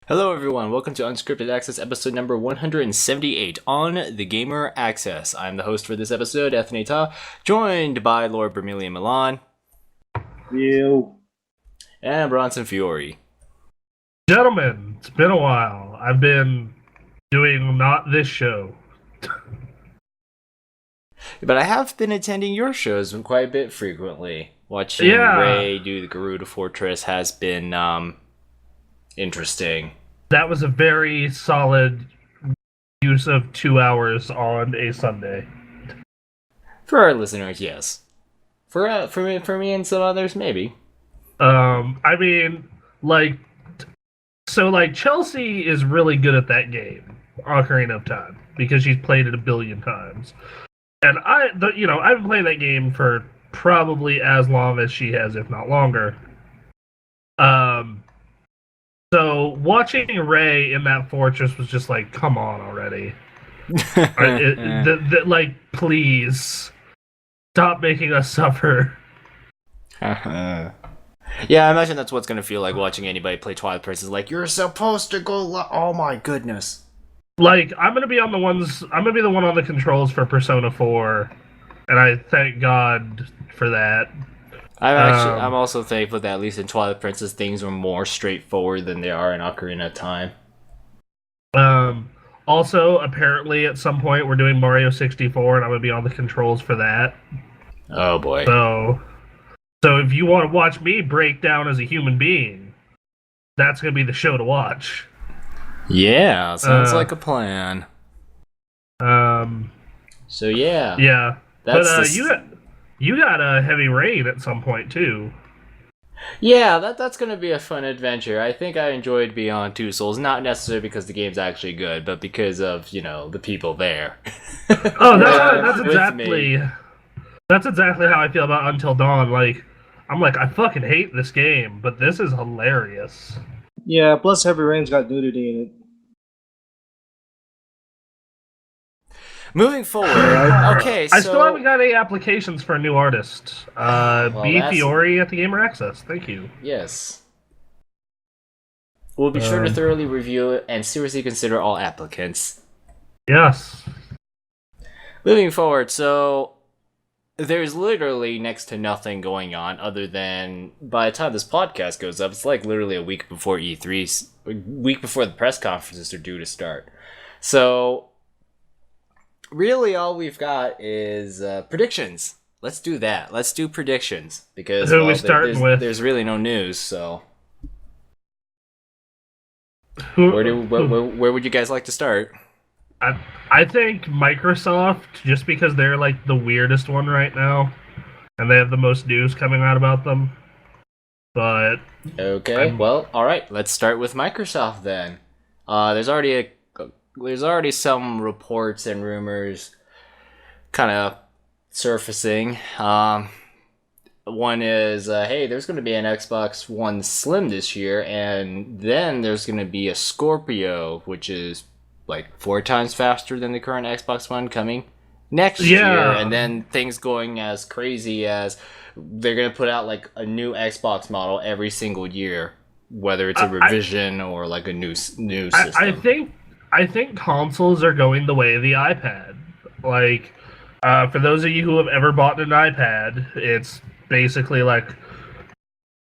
Hello everyone, welcome to Unscripted Access episode number 178 on the Gamer Access. I'm the host for this episode, Anthony Ta, joined by Lord Vermilion Milan. You. And Bronson Fiore. Gentlemen, it's been a while. I've been doing not this show. But I have been attending your shows quite a bit frequently. Watching Ray do the Garuda Fortress has been interesting. That was a very solid use of 2 hours on a Sunday. For our listeners, yes. For me and some others, maybe. Chelsea is really good at that game, Ocarina of Time, because she's played it a billion times. And I've been playing that game for probably as long as she has, if not longer. So watching Ray in that fortress was just like, come on already. Please stop making us suffer. Yeah, I imagine that's what's going to feel like watching anybody play Twilight Princess. Like, you're supposed to go. Oh my goodness. Like, I'm gonna be the one on the controls for Persona 4, and I thank God for that. I'm also thankful that at least in Twilight Princess things were more straightforward than they are in Ocarina of Time. Also, apparently at some point we're doing Mario 64, and I'm gonna be on the controls for that. Oh boy. So if you want to watch me break down as a human being, that's gonna be the show to watch. Yeah, sounds like a plan. So yeah. Yeah. You got a Heavy Rain at some point too. Yeah, that's gonna be a fun adventure. I think I enjoyed Beyond Two Souls, not necessarily because the game's actually good, but because of, the people there. Oh, that's exactly how I feel about Until Dawn. I fucking hate this game, but this is hilarious. Yeah, plus Heavy Rain's got nudity in it. Moving forward, okay, so... I still haven't got any applications for a new artist. B. Fiore at the Gamer Access, thank you. Yes. We'll be sure to thoroughly review it and seriously consider all applicants. Yes. Moving forward, so... There's literally next to nothing going on other than, by the time this podcast goes up, it's like literally a week before E3, a week before the press conferences are due to start. So... really, all we've got is predictions. Let's do that. Let's do predictions because there's really no news. So, where would you guys like to start? I think Microsoft, just because they're like the weirdest one right now, and they have the most news coming out about them. But okay, well, all right. Let's start with Microsoft then. There's already some reports and rumors kind of surfacing. One is, hey, there's going to be an Xbox One Slim this year, and then there's going to be a Scorpio, which is like 4 times faster than the current Xbox One coming next year, and then things going as crazy as they're going to put out like a new Xbox model every single year, whether it's a revision or like a new system. I think consoles are going the way of the iPad. Like, for those of you who have ever bought an iPad, it's basically like,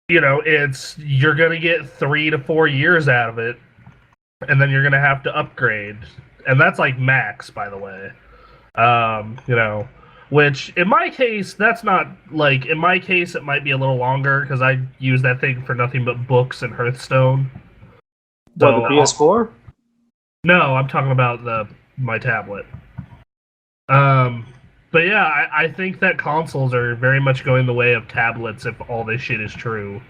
you're going to get 3 to 4 years out of it, and then you're going to have to upgrade. And that's like max, by the way. Which, in my case, that's not, like, in my case, it might be a little longer, because I use that thing for nothing but books and Hearthstone. So, the PS4? No, I'm talking about my tablet. But yeah, I think that consoles are very much going the way of tablets if all this shit is true.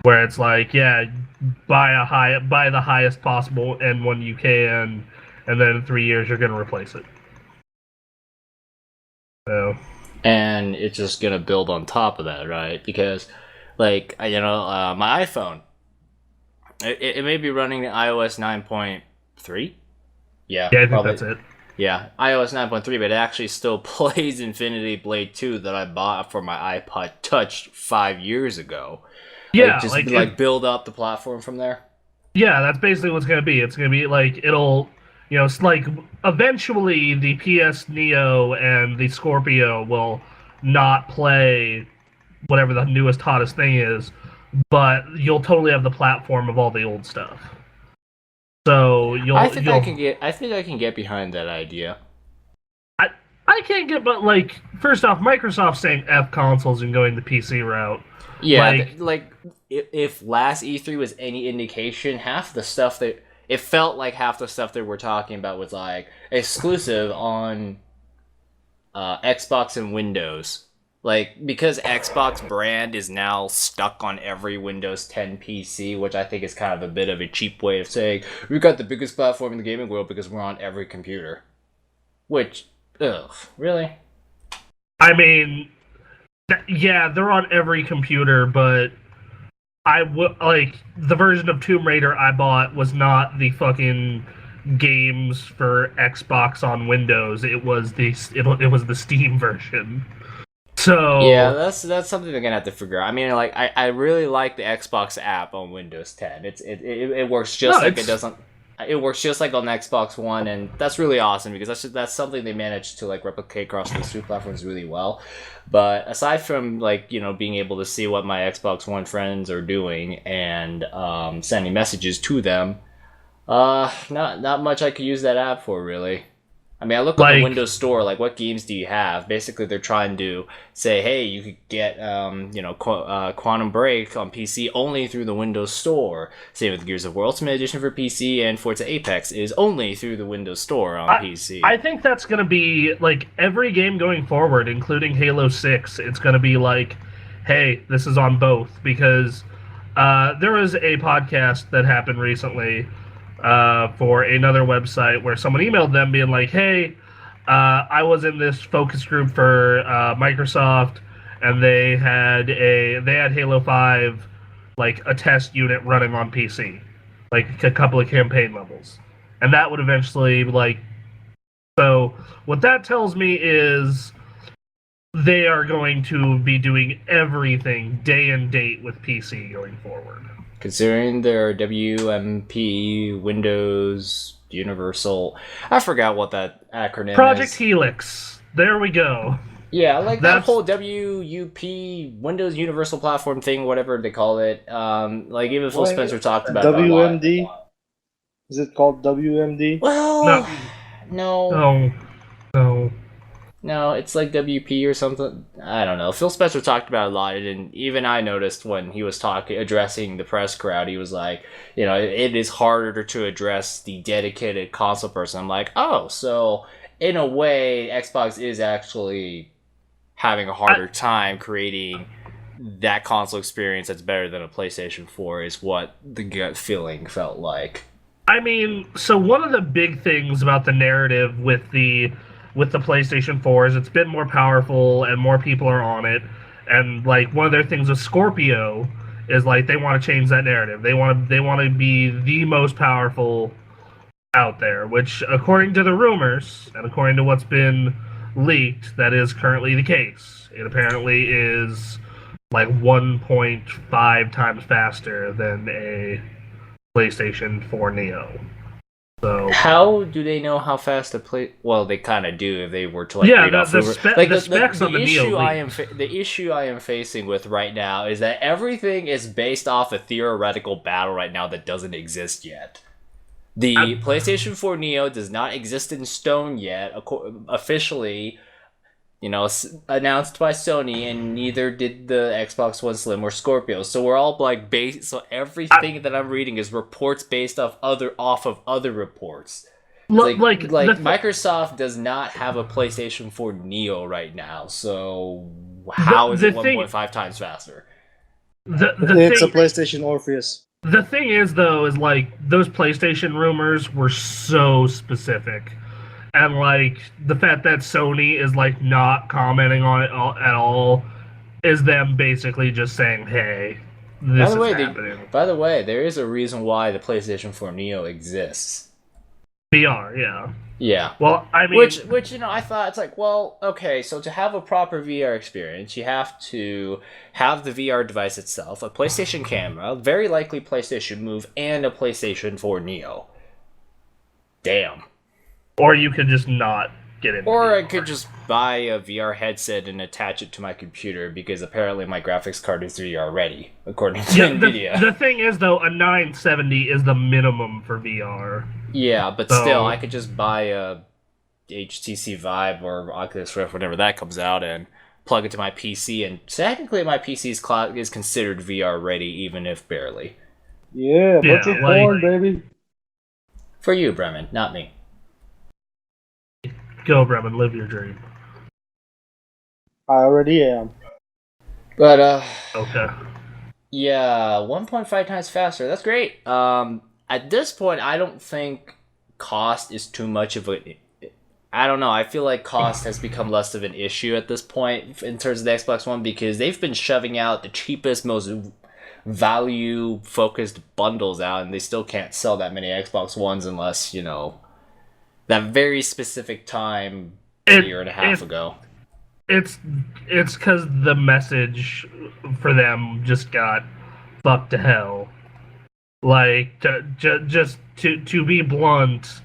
Where it's like, yeah, buy the highest possible and one you can, and then in 3 years you're gonna replace it. So. And it's just gonna build on top of that, right? Because, my iPhone, it may be running iOS 9.3. Yeah, I think that's it. Yeah, iOS 9.3, but it actually still plays Infinity Blade 2 that I bought for my iPod Touch 5 years ago. Yeah, build up the platform from there. Yeah, that's basically what's gonna be. It's gonna be like it's like eventually the PS Neo and the Scorpio will not play whatever the newest hottest thing is, but you'll totally have the platform of all the old stuff. So I think I can get behind that idea. I I can't get, but like first off, Microsoft saying F consoles and going the PC route. Yeah, Like if last E3 was any indication, half the stuff that it felt like half the stuff that we're talking about was like exclusive on Xbox and Windows. Like, because Xbox brand is now stuck on every Windows 10 PC, which I think is kind of a bit of a cheap way of saying we've got the biggest platform in the gaming world because we're on every computer. Which, ugh, really? I mean, yeah, they're on every computer, but I would like the version of Tomb Raider I bought was not the fucking games for Xbox on Windows. It was the Steam version. Yeah, So that's something they're gonna have to figure out. I mean, like, I really like the Xbox app on Windows 10. It works just no, like it's it doesn't. It works just like on Xbox One, and that's really awesome because that's something they managed to like replicate across those two platforms really well. But aside from like being able to see what my Xbox One friends are doing and sending messages to them, not much I could use that app for really. I mean, I look on the like Windows Store, like, what games do you have? Basically, they're trying to say, hey, you could get, Quantum Break on PC only through the Windows Store. Same with Gears of War Ultimate Edition for PC, and Forza Apex is only through the Windows Store on PC. I think that's gonna be like every game going forward, including Halo 6. It's gonna be like, hey, this is on both because there was a podcast that happened recently for another website where someone emailed them being like, "Hey, I was in this focus group for Microsoft, and they had Halo 5, like a test unit running on PC, like a couple of campaign levels, and that would eventually like." So what that tells me is they are going to be doing everything day and date with PC going forward. Considering their WMP, Windows, Universal... I forgot what that acronym Project is. Helix. There we go. Yeah, like that That's whole WUP, Windows Universal Platform thing, whatever they call it. Like even Phil Wait, Spencer talked about it a lot. WMD? Is it called WMD? Well, no, no, no. no, it's like WP or something. I don't know. Phil Spencer talked about it a lot, and even I noticed when he was addressing the press crowd, he was like, it is harder to address the dedicated console person. I'm like, oh, so in a way, Xbox is actually having a harder time creating that console experience that's better than a PlayStation 4 is what the gut feeling felt like. I mean, so one of the big things about the narrative with the PlayStation 4 is it's been more powerful and more people are on it. And like one of their things with Scorpio is like they want to change that narrative. They want to be the most powerful out there, which according to the rumors and according to what's been leaked, that is currently the case. It apparently is like 1.5 times faster than a PlayStation 4 Neo. So how do they know how fast to play? Well, they kind of do if they were to like yeah, read off the specs on the issue Neo. The issue I am facing with right now is that everything is based off a theoretical battle right now that doesn't exist yet. The PlayStation 4 Neo does not exist in stone yet, officially, announced by Sony, and neither did the Xbox One Slim or Scorpio. So we're all like so everything that I'm reading is reports based off of other reports. Microsoft does not have a PlayStation 4 Neo right now, so how is it 1.5 times faster? It's a PlayStation Orpheus. The thing is, though, is like those PlayStation rumors were so specific, and like the fact that Sony is like not commenting on it at all is them basically just saying, "Hey, this is happening." By the way, there is a reason why the PlayStation 4 Neo exists. VR, yeah. Yeah. Well, I mean, which I thought it's like, well, okay, so to have a proper VR experience, you have to have the VR device itself, a PlayStation camera, very likely PlayStation Move, and a PlayStation 4 Neo. Damn. or you could just not get into Or VR. I could just buy a VR headset and attach it to my computer because apparently my graphics card is VR ready, according to Nvidia. The thing is, though, a 970 is the minimum for VR. Yeah, but still, I could just buy a HTC Vive or Oculus Rift, whenever that comes out, and plug it to my PC. And technically, my PC is considered VR ready, even if barely. Yeah, bunch of porn, baby. For you, Bremen, not me. Go, Bremen, live your dream. I already am. But okay. Yeah, 1.5 times faster. That's great. At this point, I don't think cost is too much of a. I don't know. I feel like cost has become less of an issue at this point in terms of the Xbox One because they've been shoving out the cheapest, most value-focused bundles out, and they still can't sell that many Xbox Ones unless, that very specific time a year and a half ago. It's because the message for them just got fucked to hell. Like, just to be blunt,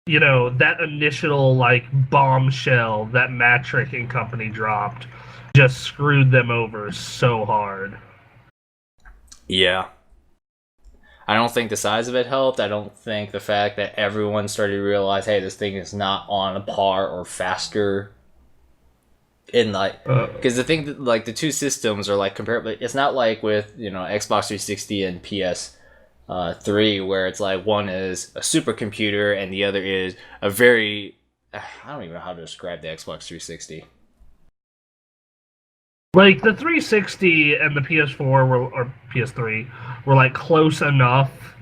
that initial, bombshell that Matrick and company dropped just screwed them over so hard. Yeah. I don't think the size of it helped. I don't think the fact that everyone started to realize, hey, this thing is not on a par or faster. Because the thing that, the two systems are, comparable. It's not like with, Xbox 360 and PS3, where it's one is a supercomputer and the other is a very... I don't even know how to describe the Xbox 360. The 360 and the PS4 or PS3 were close enough,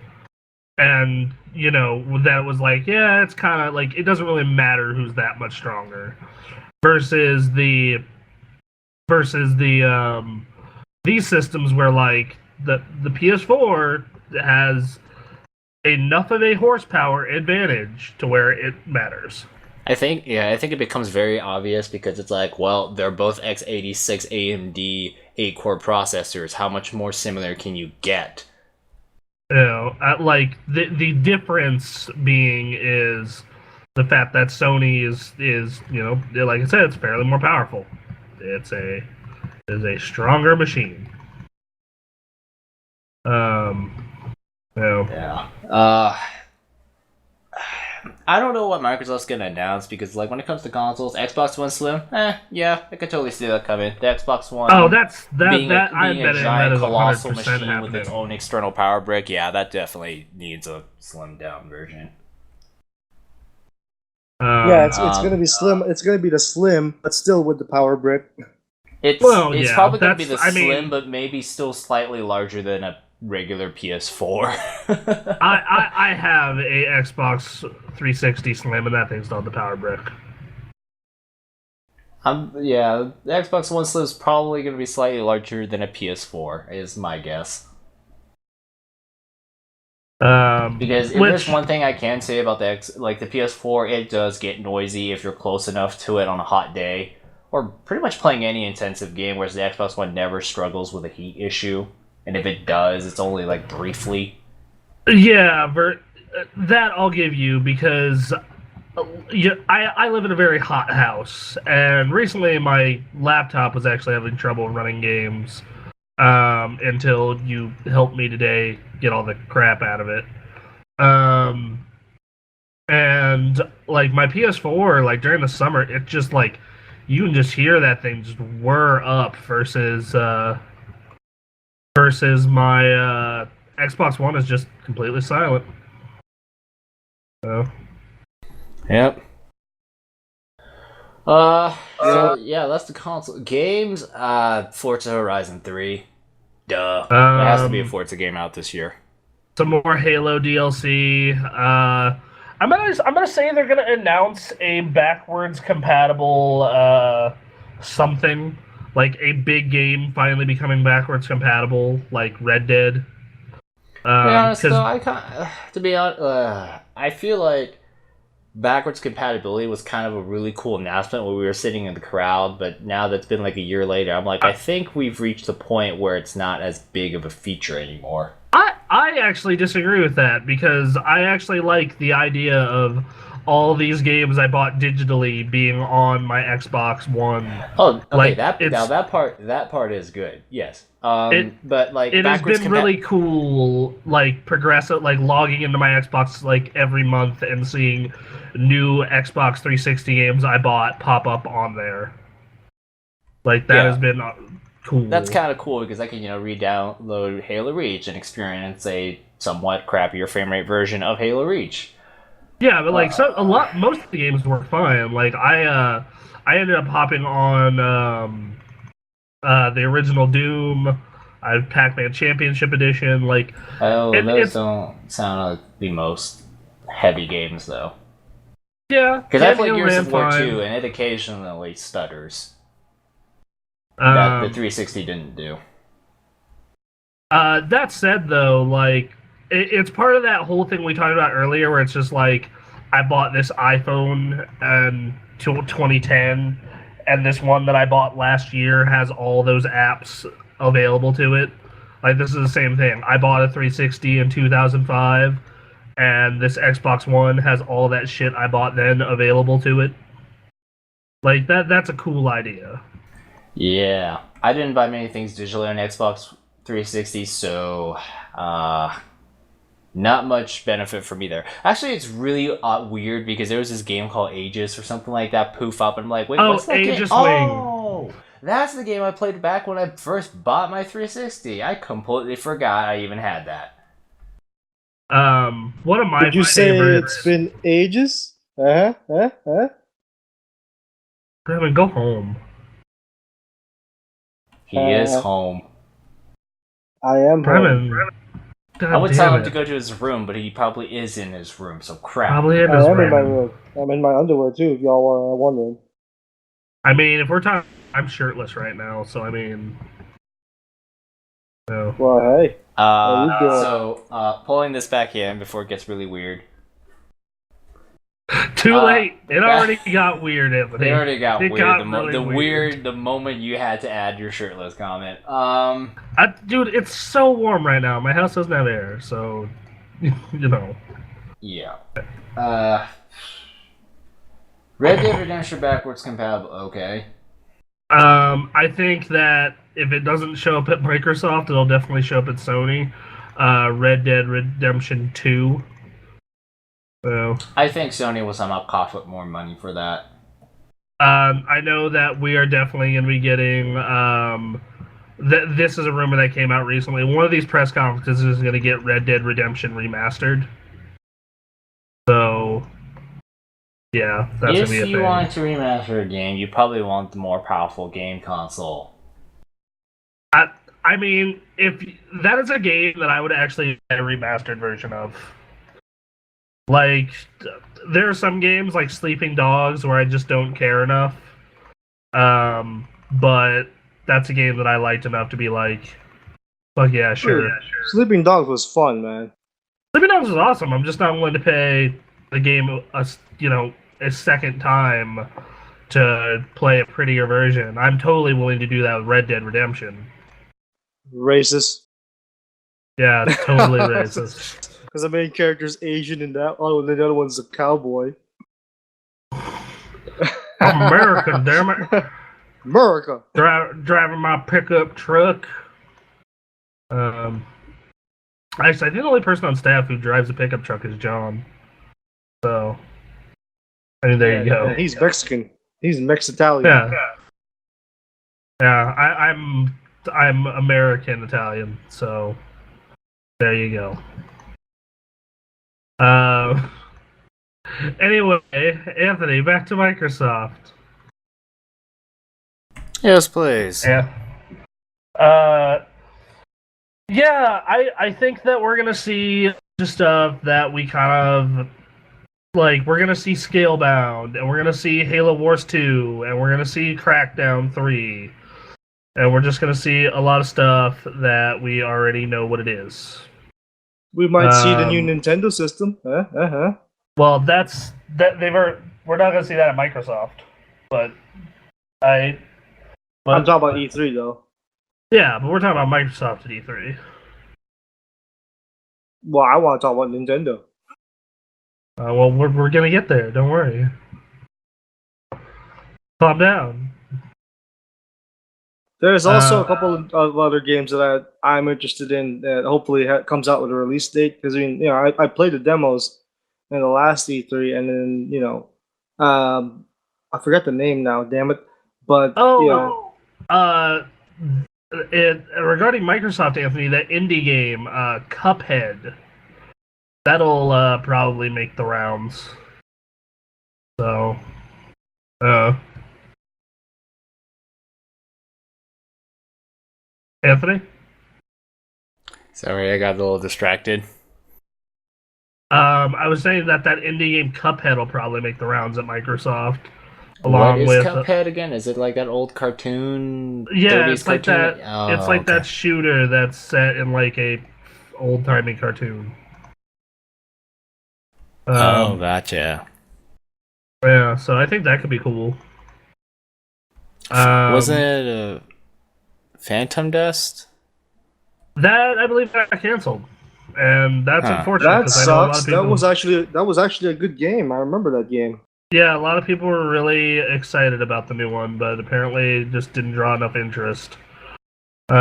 and that was it's kind of it doesn't really matter who's that much stronger, versus these systems where the PS4 has enough of a horsepower advantage to where it matters. I think it becomes very obvious because it's they're both x86 AMD 8-core processors. How much more similar can you get? The difference being is the fact that Sony is like I said, it's fairly more powerful. It is a stronger machine. Yeah. I don't know what Microsoft's gonna announce because, when it comes to consoles, Xbox One Slim, yeah, I could totally see that coming. The Xbox One, being a giant colossal machine with its own external power brick, yeah, that definitely needs a slimmed down version. Yeah, it's gonna be slim. It's gonna be the slim, but still with the power brick. It's probably gonna be the slim, but maybe still slightly larger than a regular PS4. I have a Xbox 360 Slim, and that thing's not the power brick. The Xbox One Slim is probably going to be slightly larger than a PS4, is my guess. Because if there's one thing I can say about the PS4, it does get noisy if you're close enough to it on a hot day, or pretty much playing any intensive game, whereas the Xbox One never struggles with a heat issue. And if it does, it's only briefly. Yeah, that I'll give you because I live in a very hot house, and recently my laptop was actually having trouble running games until you helped me today get all the crap out of it. And my PS4, during the summer, it just you can just hear that thing just whir up versus my Xbox One is just completely silent. So. Yep. That's the console. Games, Forza Horizon 3. Duh. There has to be a Forza game out this year. Some more Halo DLC. I'm gonna say they're gonna announce a backwards compatible something. A big game finally becoming backwards compatible, like Red Dead. To be honest, though, I feel like backwards compatibility was kind of a really cool announcement when we were sitting in the crowd, but now that's been like a year later, I'm like, I think we've reached the point where it's not as big of a feature anymore. I actually disagree with that, because I actually like the idea of all these games I bought digitally being on my Xbox One. Oh, okay. Like, that part is good. Yes. But like it has been really cool, like progressive, like logging into my Xbox like every month and seeing new Xbox 360 games I bought pop up on there. Like that has been cool. That's kind of cool because I can re-download Halo Reach and experience a somewhat crappier frame rate version of Halo Reach. Yeah, but like most of the games were fine. Like I ended up hopping on the original Doom, Pac-Man Championship Edition. Like, those don't sound like the most heavy games though. Yeah, because I played Gears of War 2 and it occasionally stutters. That the 360 didn't do. That said, though, like it's part of that whole thing we talked about earlier, where it's just like I bought this iPhone in 2010, and this one that I bought last year has all those apps available to it. Like this is the same thing. I bought a 360 in 2005, and this Xbox One has all that shit I bought then available to it. Like that's a cool idea. Yeah, I didn't buy many things digitally on Xbox 360, so not much benefit for me there. Actually, it's really weird because there was this game called Aegis or something like that poof up, and I'm like, wait, what's that Aegis game? Wing. Oh, that's the game I played back when I first bought my 360. I completely forgot I even had that. One of my Did you favorites... say it's been ages? Brevin, go home. He is home. I am Brevin, home. God I would tell him it. to go to his room, but he probably is in his room, so crap. Probably in I his am in my room. room. I'm in my underwear too, if y'all are wondering. I mean, if we're talking, I'm shirtless right now, so I mean, no. Well, hey. Pulling this back in before it gets really weird. Too late. It already got weird, Anthony. It already got weird. Really weird. The moment you had to add your shirtless comment. Dude, it's so warm right now. My house doesn't have air, so you know. Yeah. Red Dead Redemption backwards compatible. Okay. I think that if it doesn't show up at Microsoft, it'll definitely show up at Sony. Red Dead Redemption 2. So I think Sony will somehow cough up more money for that. I know that we are definitely going to be getting. This is a rumor that came out recently. One of these press conferences is going to get Red Dead Redemption remastered. So, yeah, that's going to be a thing. If you want to remaster a game, you probably want the more powerful game console. I mean, if that is a game that I would actually get a remastered version of. Like, there are some games like Sleeping Dogs where I just don't care enough. But that's a game that I liked enough to be like, fuck yeah, sure. Sleeping Dogs was fun, man. Sleeping Dogs was awesome. I'm just not willing to pay the game a second time to play a prettier version. I'm totally willing to do that with Red Dead Redemption. Racist. Yeah, it's totally racist. Because the main character's Asian in that one, and the other one's a cowboy. American, damn it. America. Driving my pickup truck. Actually, I think the only person on staff who drives a pickup truck is John. So, I mean, there you go. Yeah, he's Mexican. He's Mex-Italian. Yeah. I'm American Italian. So, there you go. Anyway, Anthony, back to Microsoft. Yes, please. Yeah. I think that we're gonna see stuff that we kind of like. We're gonna see Scalebound, and we're gonna see Halo Wars 2, and we're gonna see Crackdown 3, and we're just gonna see a lot of stuff that we already know what it is. We might see the new Nintendo system. Well, that's we're not gonna see that at Microsoft, but I. I'm But talking about E3 though. yeah, but we're talking about Microsoft at E3. Well, I want to talk about Nintendo. Well, we're gonna get there. Don't worry. Calm down. There's also a Uh, couple of other games that I'm interested in that hopefully comes out with a release date. Because I mean, I played the demos in the last E3, and then I forgot the name now. Damn it! But oh, regarding Microsoft, Anthony, that indie game, Cuphead, that'll probably make the rounds. So, uh, Anthony, Sorry, I got a little distracted. I was saying that indie game Cuphead will probably make the rounds at Microsoft, What along is with Cuphead again? Is it like that old cartoon, yeah, 30s it's like cartoon? that. It's Oh, like okay. that shooter that's set in like a old timey cartoon. Oh, Um, gotcha. yeah, so I think that could be cool. Wasn't Um, it Phantom Dust? that I believe got canceled, and that's Huh. unfortunate that because I know a lot sucks. of people. That was actually a good game. I remember that game. Yeah, a lot of people were really excited about the new one, but apparently it just didn't draw enough interest. See,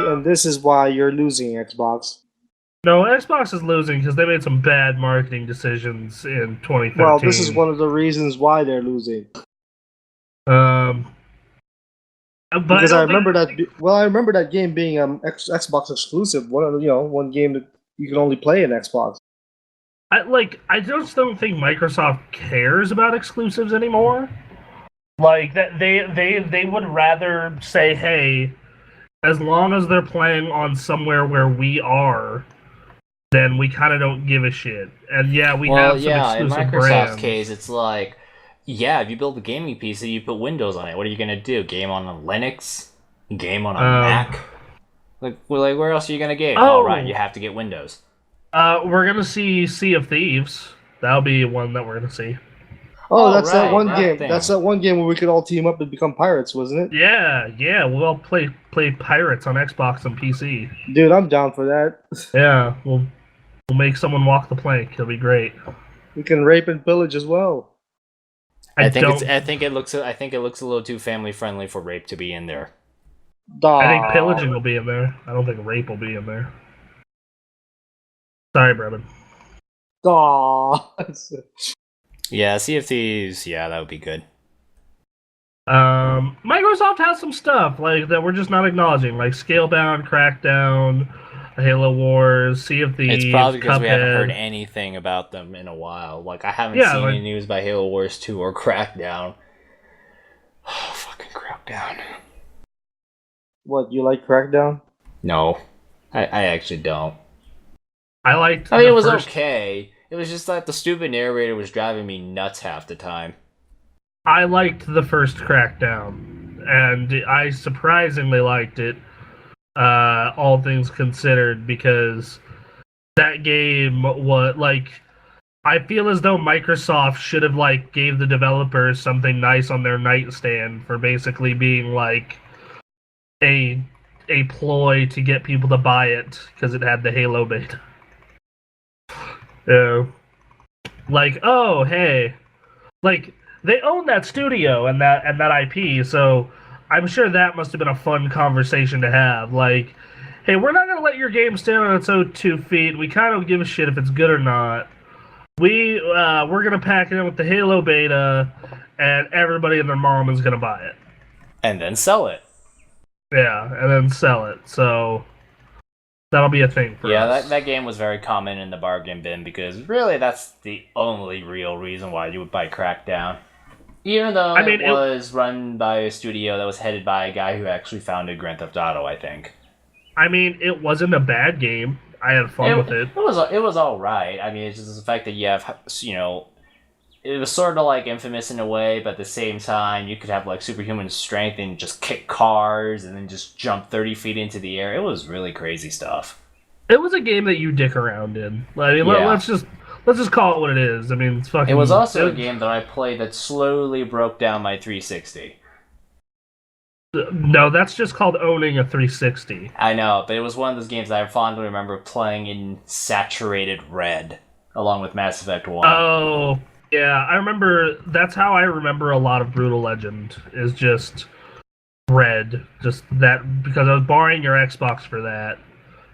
and this is why you're losing, Xbox. No, Xbox is losing because they made some bad marketing decisions in Well, this is 2013. one of the reasons why they're losing. Um, but I Because I don't think. remember that. Well, I remember that game being Xbox exclusive. One game that you can only play in Xbox. I just don't think Microsoft cares about exclusives anymore. Like that they would rather say, hey, as long as they're playing on somewhere where we are, then we kind of don't give a shit. And yeah, we Well, have some yeah, in exclusive Microsoft's case, brands. it's like, yeah, if you build a gaming PC, you put Windows on it. What are you gonna do? Game on a Linux? Game on a Um, Mac? Like, where else are you gonna game? Oh, right, you oh, have to get Windows. we're gonna see Sea of Thieves. That'll be one that we're gonna see. Oh, Oh, that's that right, one that game. That's thing. that one game where we could all team up and become pirates, wasn't it? Yeah, we'll all play pirates on Xbox and PC. Dude, I'm down for that. Yeah, we'll make someone walk the plank. It'll be great. We can rape and pillage as well. I don't. I think it looks a little too family friendly for rape to be in there. I think Daw. pillaging will be in there. I don't think rape will be in there. Sorry, Brevin. Daw. Yeah, Sea of Thieves, yeah, that would be good. Microsoft has some stuff like that we're just not acknowledging, like Scalebound, Crackdown, Halo Wars, Sea of It's Thieves, probably because we haven't heard Cuphead. anything about them in a while. Like, I haven't Yeah, seen like any news by Halo Wars 2 or Crackdown. Oh, fucking Crackdown. What, you like Crackdown? No, I actually don't. I liked I mean, the it was first. okay. It was just that the stupid narrator was driving me nuts half the time. I liked the first Crackdown, and I surprisingly liked it. All things considered, because that game was like I feel as though Microsoft should have like gave the developers something nice on their nightstand for basically being like a a ploy to get people to buy it because it had the Halo beta. Yeah. Like, oh hey, like they own that studio and that IP, so I'm sure that must have been a fun conversation to have. Like, hey, we're not gonna let your game stand on its own 2 feet. We kind of don't give a shit if it's good or not. We're gonna pack it in with the Halo beta, and everybody and their mom is gonna buy it. And then sell it. Yeah, and then sell it. So that'll be a thing for Yeah, us. that game was very common in the bargain bin because really that's the only real reason why you would buy Crackdown. Even though I mean, it was run by a studio that was headed by a guy who actually founded Grand Theft Auto, I think. it wasn't a bad game. I had fun with it. It was all right. I mean, it's just the fact that you have it was sort of like Infamous in a way, but at the same time, you could have like superhuman strength and just kick cars and then just jump 30 feet into the air. It was really crazy stuff. It was a game that you dick around in. I mean, Yeah. let's just call it what it is. I mean, it's fucking. It was also a game that I played that slowly broke down my 360. No, that's just called owning a 360. I know, but it was one of those games that I fondly remember playing in saturated red, along with Mass Effect 1. Oh, yeah, I remember. That's how I remember a lot of Brutal Legend, is just red. Just that, because I was borrowing your Xbox for that.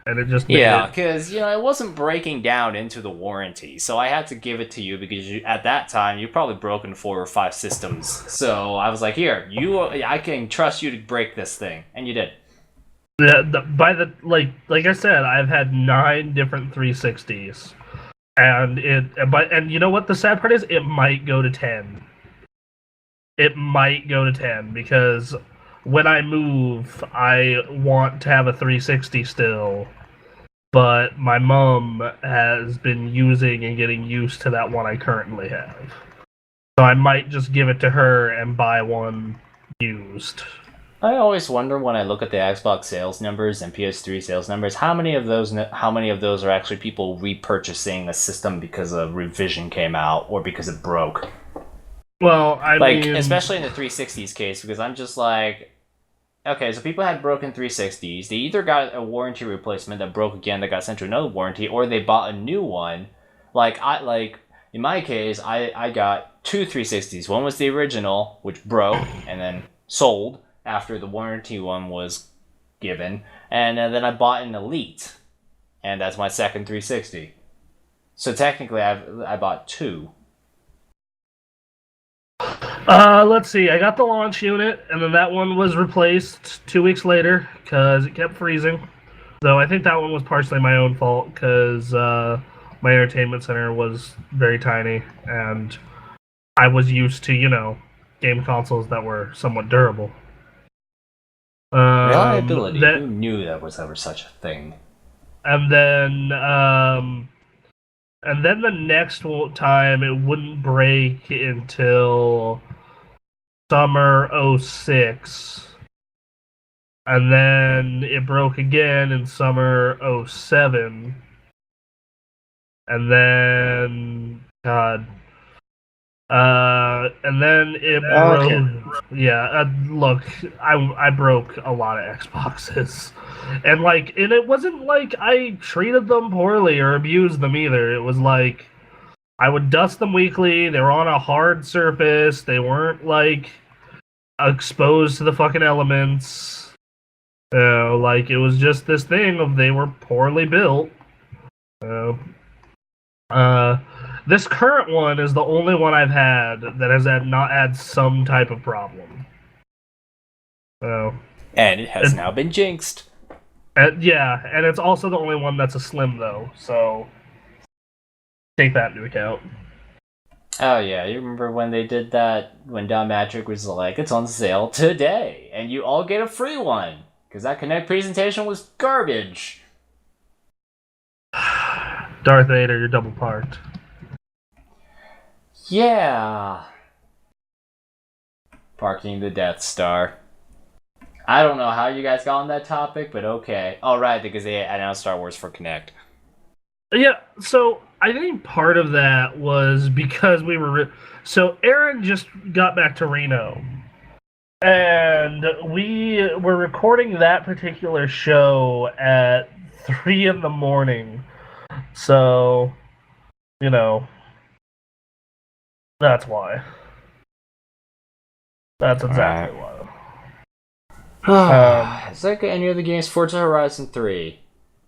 And it just yeah, because it wasn't breaking down into the warranty, so I had to give it to you because at that time you've probably broken 4 or 5 systems. So I was like, "Here, I can trust you to break this thing," and you did. Yeah, like I said, I've had 9 different 360s, and you know what the sad part is? It might go to 10. It might go to 10 because when I move, I want to have a 360 still, but my mom has been using and getting used to that one I currently have. So I might just give it to her and buy one used. I always wonder when I look at the Xbox sales numbers and PS3 sales numbers, how many of those are actually people repurchasing a system because a revision came out or because it broke? Well, I mean, especially in the 360's case, because I'm just like, okay, so people had broken 360s. They either got a warranty replacement that broke again that got sent to another warranty, or they bought a new one. In my case, I got 2 360s. One was the original, which broke and then sold after the warranty one was given, and then I bought an Elite, and that's my second 360. So technically, I bought 2. Let's see. I got the launch unit, and then that one was replaced 2 weeks later because it kept freezing. Though I think that one was partially my own fault because my entertainment center was very tiny, and I was used to, game consoles that were somewhat durable. Reliability. Who knew that was ever such a thing? And then the next time it wouldn't break until summer 06. And then it broke again in summer 07. And then and then it broke. Okay. Yeah, look, I broke a lot of Xboxes, and it wasn't like I treated them poorly or abused them either. It was like I would dust them weekly. They were on a hard surface. They weren't exposed to the fucking elements. It was just this thing of they were poorly built. This current one is the only one I've had that has not had some type of problem. And it has now been jinxed. Yeah, and it's also the only one that's a slim though, so take that into account. Oh yeah, you remember when they did that, when Don Matrick was like, it's on sale today, and you all get a free one, because that Kinect presentation was garbage. Darth Vader, you're double parked. Yeah. Parking the Death Star. I don't know how you guys got on that topic, but okay. Oh, right, because they announced Star Wars for Kinect. Yeah, so I think part of that was because we were... So Aaron just got back to Reno. And we were recording that particular show at 3 in the morning. So, that's why. That's exactly why. It's like any other games, Forza Horizon 3.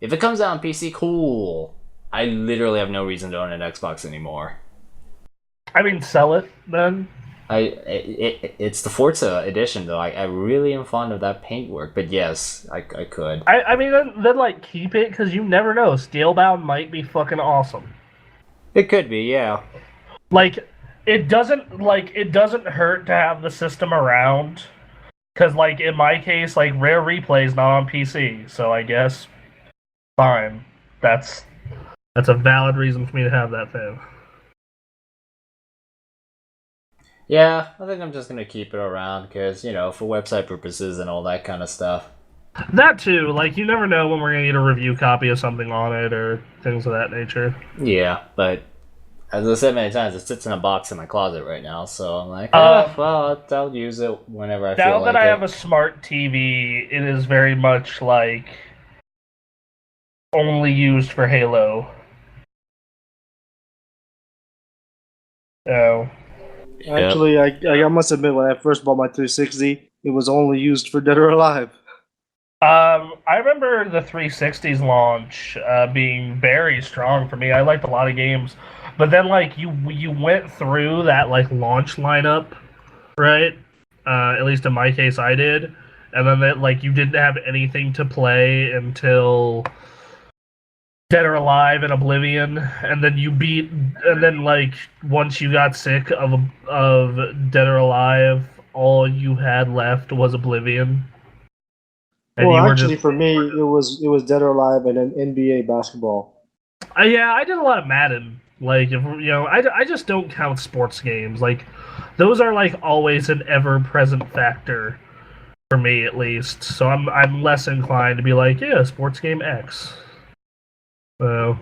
If it comes out on PC, cool. I literally have no reason to own an Xbox anymore. I mean, sell it, then. It's the Forza edition, though. I really am fond of that paintwork, but yes, I could. I mean, then keep it, because you never know. Steelbound might be fucking awesome. It could be, yeah. It doesn't hurt to have the system around, because in my case, Rare Replay is not on PC, so I guess fine. That's a valid reason for me to have that thing. Yeah, I think I'm just gonna keep it around because for website purposes and all that kind of stuff. That too, you never know when we're gonna get a review copy of something on it or things of that nature. Yeah, but As I said many times, it sits in a box in my closet right now, so I'm like, well, I'll use it whenever I feel Now like that I it. have a smart TV, it is very much like only used for Halo. So, Yep. Actually, I must admit, when I first bought my 360, it was only used for Dead or Alive. I remember the 360's launch being very strong for me. I liked a lot of games, but then like you went through that like launch lineup, right? At least in my case, I did, and then that like you didn't have anything to play until Dead or Alive and Oblivion, and then and then like once you got sick of Dead or Alive, all you had left was Oblivion, and Well, you were actually, just for me, it was Dead or Alive and then NBA basketball. yeah, I did a lot of Madden. Like, if you know, I just don't count sports games. Like, those are like always an ever-present factor for me, at least. So I'm less inclined to be like, yeah, sports game X. So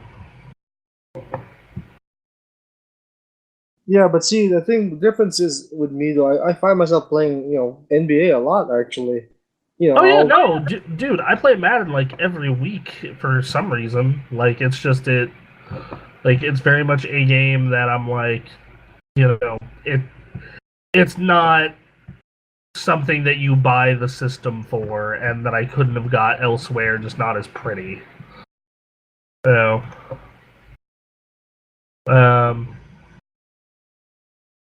Yeah, but see, the difference is with me though, I find myself playing, NBA a lot actually. oh yeah, I'll no, dude, I play Madden like every week for some reason. Like, it's just like it's very much a game that I'm like, it it's not something that you buy the system for and that I couldn't have got elsewhere, just not as pretty. So, um,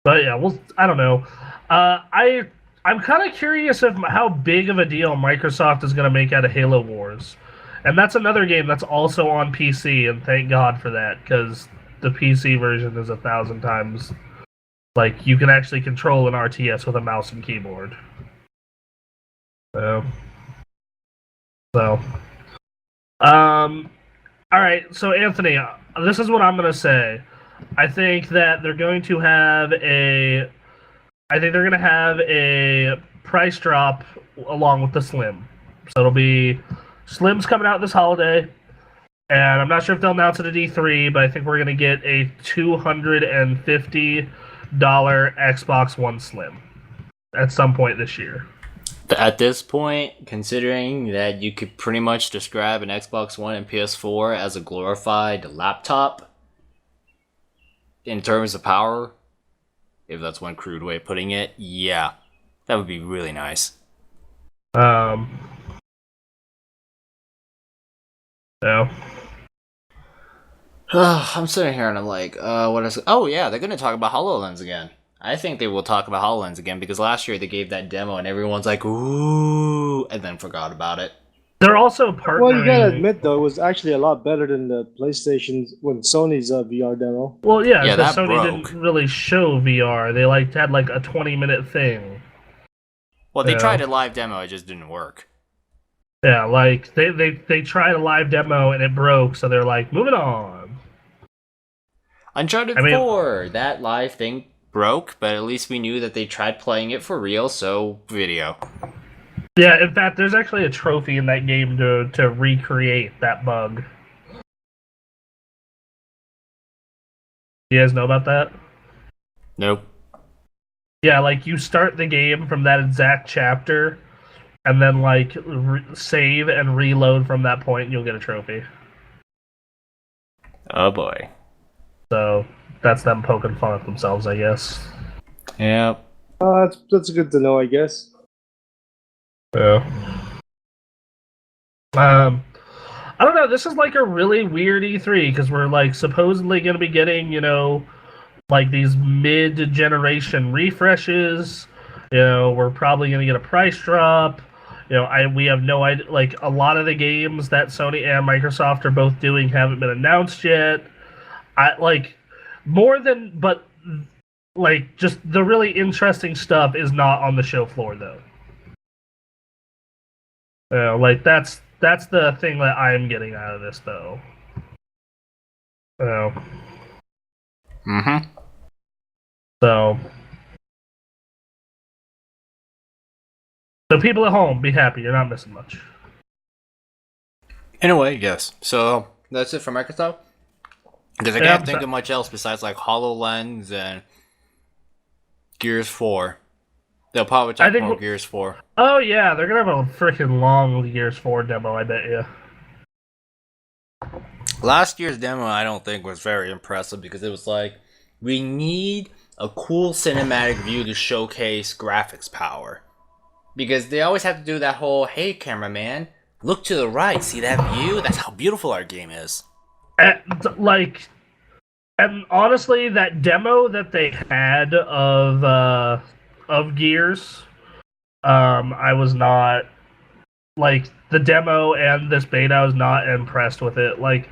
but yeah, well, I don't know. I'm kind of curious of how big of a deal Microsoft is going to make out of Halo Wars, and that's another game that's also on PC, and thank God for that because the PC version is 1,000 times like you can actually control an RTS with a mouse and keyboard. So, so, um, all right, so Anthony, this is what I'm gonna say. I think that they're going to have a. I think they're gonna have a price drop along with the Slim. So it'll be Slim's coming out this holiday, and I'm not sure if they'll announce it at E3, but I think we're gonna get a $250 Xbox One Slim at some point this year. At this point, considering that you could pretty much describe an Xbox One and PS4 as a glorified laptop in terms of power, if that's one crude way of putting it, yeah, that would be really nice. So I'm sitting here and I'm like, what is? Oh yeah, they're gonna talk about Hololens again. I think they will talk about HoloLens again because last year they gave that demo and everyone's like, ooh, and then forgot about it. they're also Well, you gotta partnering. admit though, it was actually a lot better than the PlayStation's when Sony's VR demo. Well, yeah, Yeah, because that Sony broke. didn't really show VR. They like had like a 20-minute thing. Well, they You tried know? a live demo, it just didn't work. Yeah, like they tried a live demo and it broke, so they're like, moving on. Uncharted I mean, 4, that live thing broke, but at least we knew that they tried playing it for real, so video. yeah. In fact, there's actually a trophy in that game to recreate that bug. You guys know about that? Nope. Yeah, like you start the game from that exact chapter, and then like save and reload from that point, and you'll get a trophy. Oh boy. So that's them poking fun at themselves, I guess. Yep. That's good to know, I guess. Yeah. I don't know. This is like a really weird E3 because we're like supposedly going to be getting, like these mid-generation refreshes. We're probably going to get a price drop. We have no idea. Like a lot of the games that Sony and Microsoft are both doing haven't been announced yet. I like more than, but like just the really interesting stuff is not on the show floor though. Like that's the thing that I'm getting out of this though. Uh, Mm-hmm. so so people at home, be happy. You're not missing much. In a way, yes. So, that's it for Microsoft. Because I can't think of much else besides like HoloLens and Gears 4. They'll probably talk more Gears 4. Oh yeah, they're gonna have a freaking long Gears 4 demo, I bet you. Last year's demo I don't think was very impressive because it was like, we need a cool cinematic view to showcase graphics power. Because they always have to do that whole, hey cameraman, look to the right, see that view? That's how beautiful our game is. And honestly, that demo that they had of Gears, I was not, like, the demo and this beta, I was not impressed with it. Like,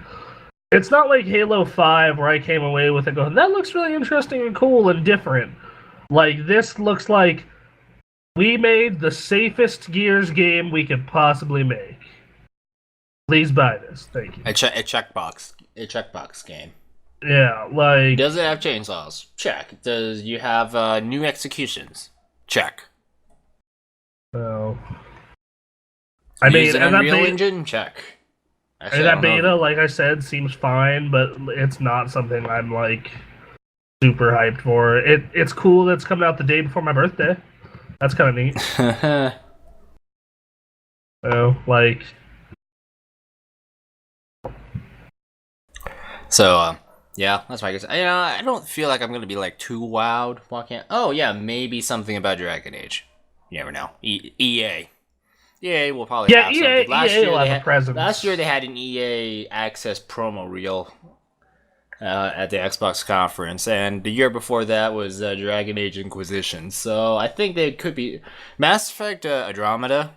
it's not like Halo 5 where I came away with it going, that looks really interesting and cool and different. Like, this looks like we made the safest Gears game we could possibly make. Please buy this. Thank you. A checkbox game. Yeah, like... Does it have chainsaws? Check. Does you have new executions? Check. So... I mean, Use an Unreal Engine? Check. Actually, that beta, like I said, seems fine, but it's not something I'm, like, super hyped for. It's cool that it's coming out the day before my birthday. That's kind of neat. So, like... So, yeah, that's my guess. I don't feel like I'm going to be, like, too wowed walking out. Oh, yeah, maybe something about Dragon Age. You never know. EA. EA will probably have something. Last year they had an EA Access promo reel at the Xbox conference, and the year before that was Dragon Age Inquisition. So I think they could be Mass Effect Andromeda.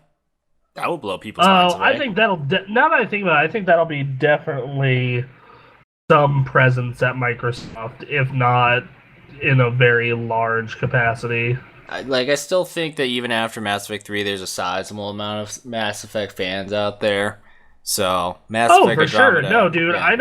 That will blow people's minds away. I think that'll. Now that I think about it, I think that'll be definitely some presence at Microsoft, if not in a very large capacity. I still think that even after Mass Effect 3, there's a sizable amount of Mass Effect fans out there. So, Mass Effect for Andromeda, sure. No, dude, yeah. I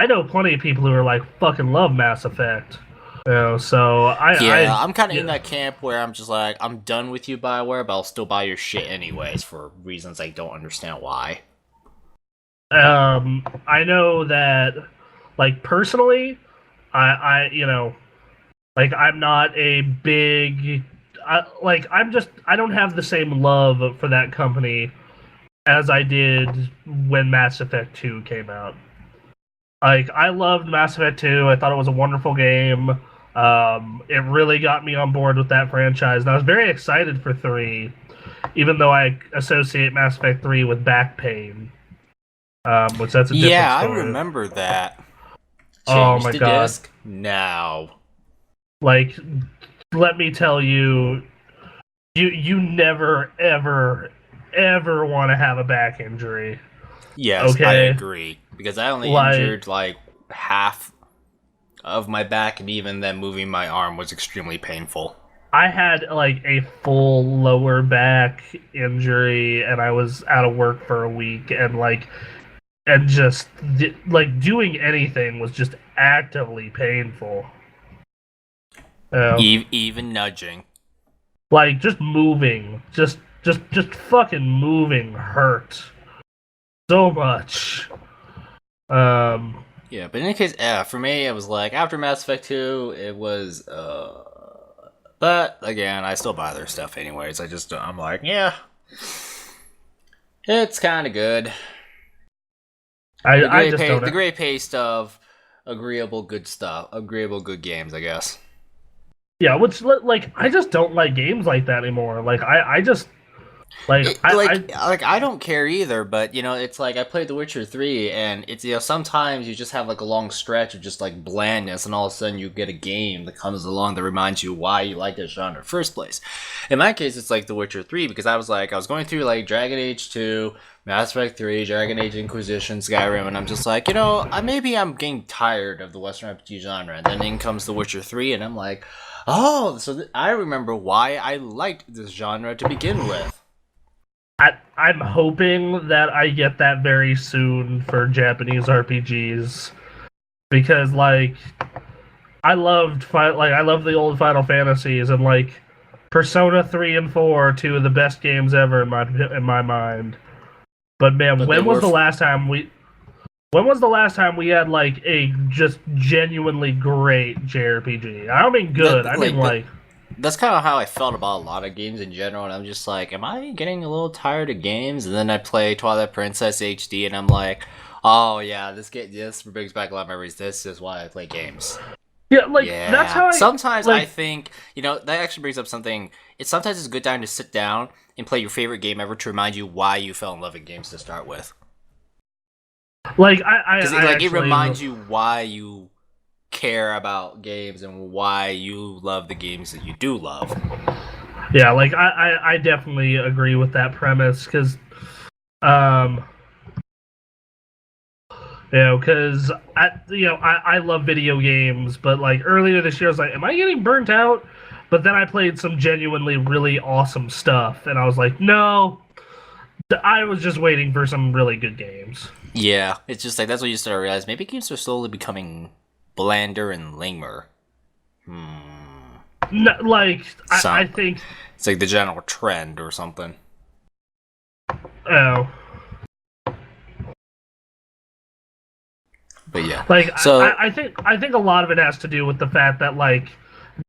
know plenty of people who are like, fucking love Mass Effect. You know, so I'm kind of in that camp where I'm just like, I'm done with you, BioWare, but I'll still buy your shit anyways for reasons I don't understand why. I know that, like, personally, I you know, like, I'm not a big... I don't have the same love for that company as I did when Mass Effect 2 came out. Like, I loved Mass Effect 2. I thought it was a wonderful game. It really got me on board with that franchise. And I was very excited for 3, even though I associate Mass Effect 3 with back pain. Which that's a different story. I remember that. Oh my god. Disc now. Like, let me tell you, you never, ever, ever want to have a back injury. Yes, okay? I agree. Because I only injured, like, half of my back, and even then moving my arm was extremely painful. I had, like, a full lower back injury, and I was out of work for a week, and just, like, doing anything was just actively painful. Even nudging. Like, just moving. Just fucking moving hurt. So much. Yeah, but in any case, for me, it was like, after Mass Effect 2, it was, but, again, I still buy their stuff anyways. I'm like, yeah, it's kind of good. The great pace of agreeable good games, I guess. Yeah, which, like, I just don't like games like that anymore. Like, I just... I don't care either, but, you know, it's like, I played The Witcher 3, and it's, you know, sometimes you just have, like, a long stretch of just, like, blandness, and all of a sudden you get a game that comes along that reminds you why you like this genre in the first place. In my case, it's like The Witcher 3, because I was going through, like, Dragon Age 2, Mass Effect 3, Dragon Age Inquisition, Skyrim, and I'm just like, you know, maybe I'm getting tired of the Western RPG genre, and then in comes The Witcher 3, and I'm like, oh, so I remember why I liked this genre to begin with. I'm hoping that I get that very soon for Japanese RPGs, because, like, I loved the old Final Fantasies, and, like, Persona 3 and 4 are two of the best games ever in my mind. But man, when was the last time When was the last time we had like a just genuinely great JRPG? I don't mean good. I mean like. That's kind of how I felt about a lot of games in general, and I'm just like, am I getting a little tired of games? And then I play Twilight Princess HD, and I'm like, oh yeah, this brings back a lot of memories. This is why I play games. Yeah, that's how Sometimes I think, that actually brings up something. Sometimes it's a good time to sit down and play your favorite game ever to remind you why you fell in love with games to start with. Like, it reminds you why you care about games and why you love the games that you do love. Yeah, like I definitely agree with that premise because, because I love video games, but like earlier this year I was like, am I getting burnt out? But then I played some genuinely really awesome stuff, and I was like, no, I was just waiting for some really good games. Yeah, it's just like that's what you start to realize. Maybe games are slowly becoming blander and lamer. No, like I think it's like the general trend or something. Oh, but yeah, like so I think a lot of it has to do with the fact that like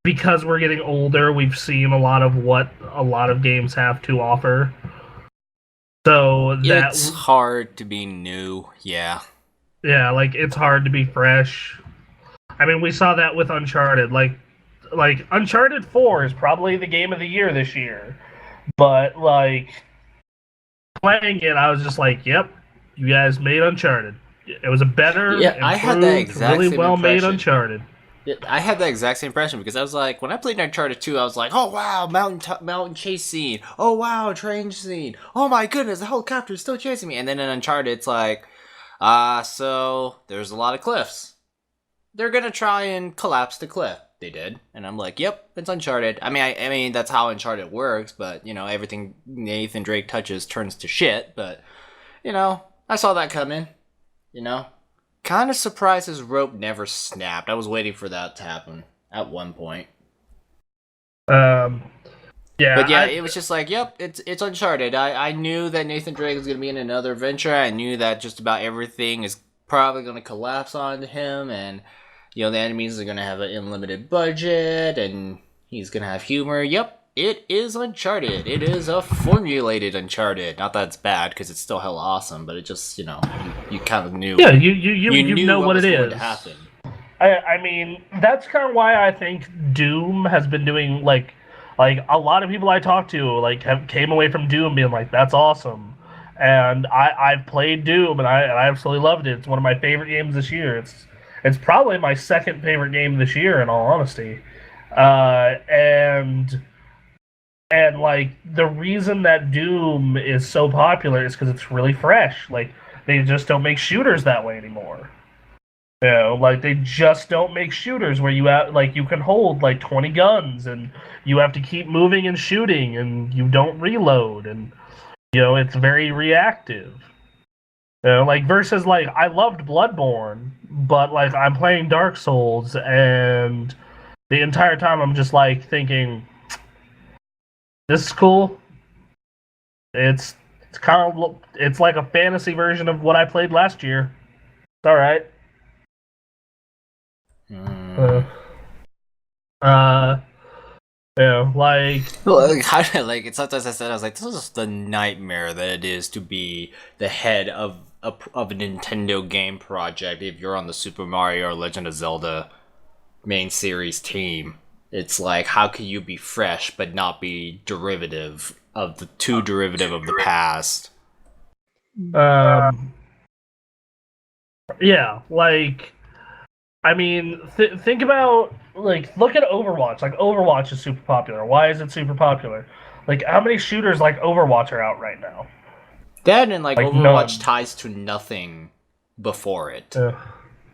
because we're getting older, we've seen a lot of what a lot of games have to offer. So it's hard to be new. Yeah, like it's hard to be fresh. I mean, we saw that with Uncharted. Like Uncharted 4 is probably the game of the year this year. But, like, playing it, I was just like, yep, you guys made Uncharted. It was a better, improved, I had that exact really same well-made Uncharted. I had that exact same impression because I was like, when I played Uncharted 2, I was like, oh wow, mountain chase scene. Oh wow, train scene. Oh my goodness, the helicopter is still chasing me. And then in Uncharted, it's like, so there's a lot of cliffs. They're gonna try and collapse the cliff. They did, and I'm like, yep, it's Uncharted. I mean, that's how Uncharted works. But everything Nathan Drake touches turns to shit. But I saw that coming. Kind of surprised his rope never snapped. I was waiting for that to happen at one point. Yeah, but yeah, it was just like, yep, it's Uncharted. I knew that Nathan Drake was gonna be in another adventure. I knew that just about everything is probably gonna collapse onto him, and the enemies are gonna have an unlimited budget, and he's gonna have humor. Yep, it is Uncharted. It is a formulated Uncharted. Not that it's bad, because it's still hella awesome, but it just you kind of knew. Yeah, you know what it is. Going to happen. I mean, that's kind of why I think Doom has been doing like a lot of people I talk to came away from Doom being like, that's awesome. And I've played Doom and I absolutely loved it. It's one of my favorite games this year. It's probably my second favorite game this year, in all honesty. And like the reason that Doom is so popular is because it's really fresh. Like they just don't make shooters that way anymore. Like they just don't make shooters where you can hold like 20 guns and you have to keep moving and shooting and you don't reload and it's very reactive. Versus I loved Bloodborne, but I'm playing Dark Souls and the entire time I'm just thinking, this is cool. It's like a fantasy version of what I played last year. It's all right. Sometimes I said, I was like, this is the nightmare that it is to be the head of a Nintendo game project if you're on the Super Mario or Legend of Zelda main series team. It's like, how can you be fresh but not be derivative of the past? Yeah, I mean, think about look at Overwatch. Overwatch is super popular. Why is it super popular? How many shooters like Overwatch are out right now? That and Overwatch ties to nothing before it.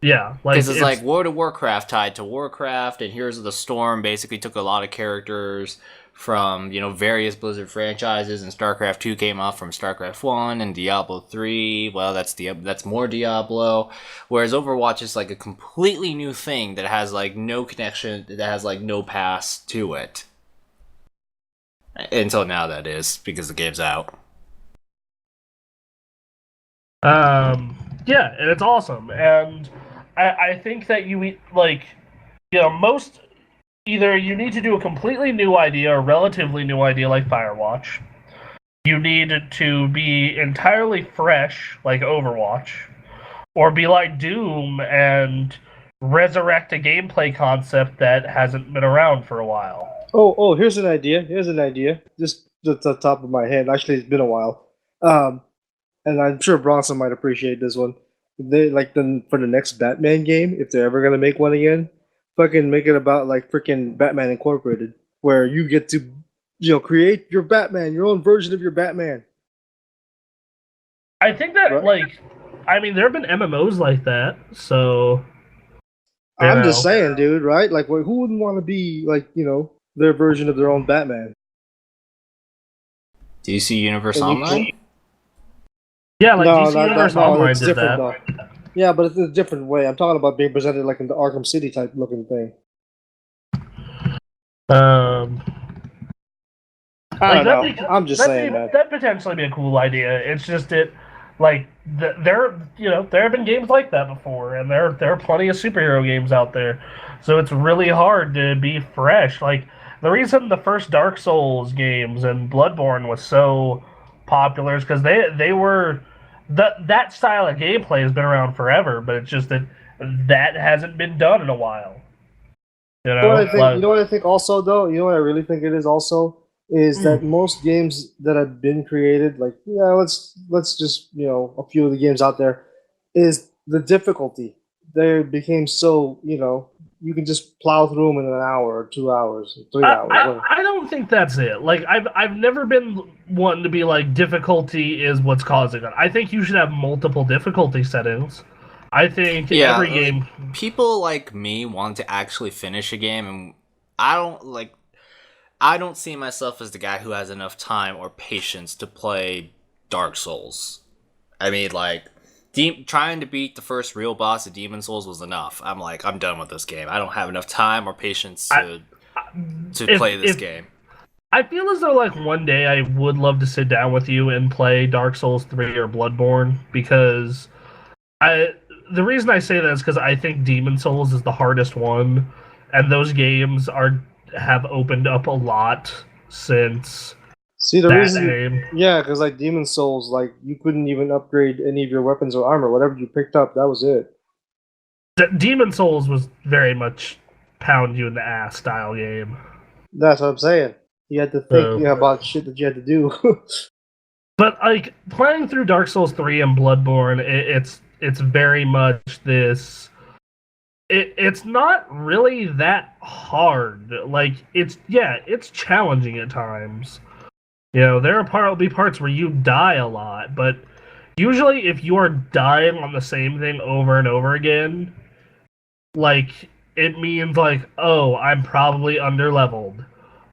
Yeah, because it's like World of Warcraft tied to Warcraft, and Heroes of the Storm basically took a lot of characters from various Blizzard franchises, and StarCraft 2 came off from StarCraft 1, and Diablo 3, well, that's more Diablo, whereas Overwatch is a completely new thing that has no connection, that has no past to it. Until now, that is, because the game's out. Yeah, and it's awesome. And I think that most either you need to do a completely new idea or relatively new idea like Firewatch. You need to be entirely fresh like Overwatch, or be like Doom and resurrect a gameplay concept that hasn't been around for a while. Here's an idea. Here's an idea. Just at the top of my head. Actually, it's been a while. And I'm sure Bronson might appreciate this one. They like for the next Batman game, if they're ever gonna make one again, fucking make it about like freaking Batman Incorporated, where you get to, create your Batman, your own version of your Batman. I think that Right. there have been MMOs like that, so I'm just saying, dude. Right? Like, who wouldn't want to be like, their version of their own Batman? DC Universe And you Online? Yeah, like No, DC not Universe that. No, Online it's did different that. though. Yeah, but it's a different way. I'm talking about being presented like in the Arkham City type looking thing. I don't know. I'm just saying that. That potentially be a cool idea. It's just there have been games like that before, and there are plenty of superhero games out there. So it's really hard to be fresh. Like the reason the first Dark Souls games and Bloodborne was so popular is because they were that style of gameplay has been around forever, but it's just that hasn't been done in a while. You You know what know, I think? You know what I think also though. You know what I really think it is also is that Mm. most games that have been created, like let's just a few of the games out there, is the difficulty. They became so you can just plow through them in an hour or 2 hours, 3 hours. I don't think that's it. Like I've never been one to be like difficulty is what's causing it. I think you should have multiple difficulty settings. I think Yeah, every like, game. people like me want to actually finish a game, and I don't like. I don't see myself as the guy who has enough time or patience to play Dark Souls. I mean, like, trying to beat the first real boss of Demon Souls was enough. I'm like, I'm done with this game. I don't have enough time or patience to play this game. I feel as though like one day I would love to sit down with you and play Dark Souls 3 or Bloodborne because I the reason I say that is because I think Demon Souls is the hardest one, and those games have opened up a lot since See the that reason? game. Yeah, because like Demon Souls, like you couldn't even upgrade any of your weapons or armor. Whatever you picked up, that was it. Demon Souls was very much pound you in the ass style game. That's what I'm saying. You had to think about shit that you had to do. But like playing through Dark Souls 3 and Bloodborne, it's very much this. It's not really that hard. Like it's challenging at times. You know, will be parts where you die a lot, but usually if you are dying on the same thing over and over again, like it means like, oh, I'm probably underleveled,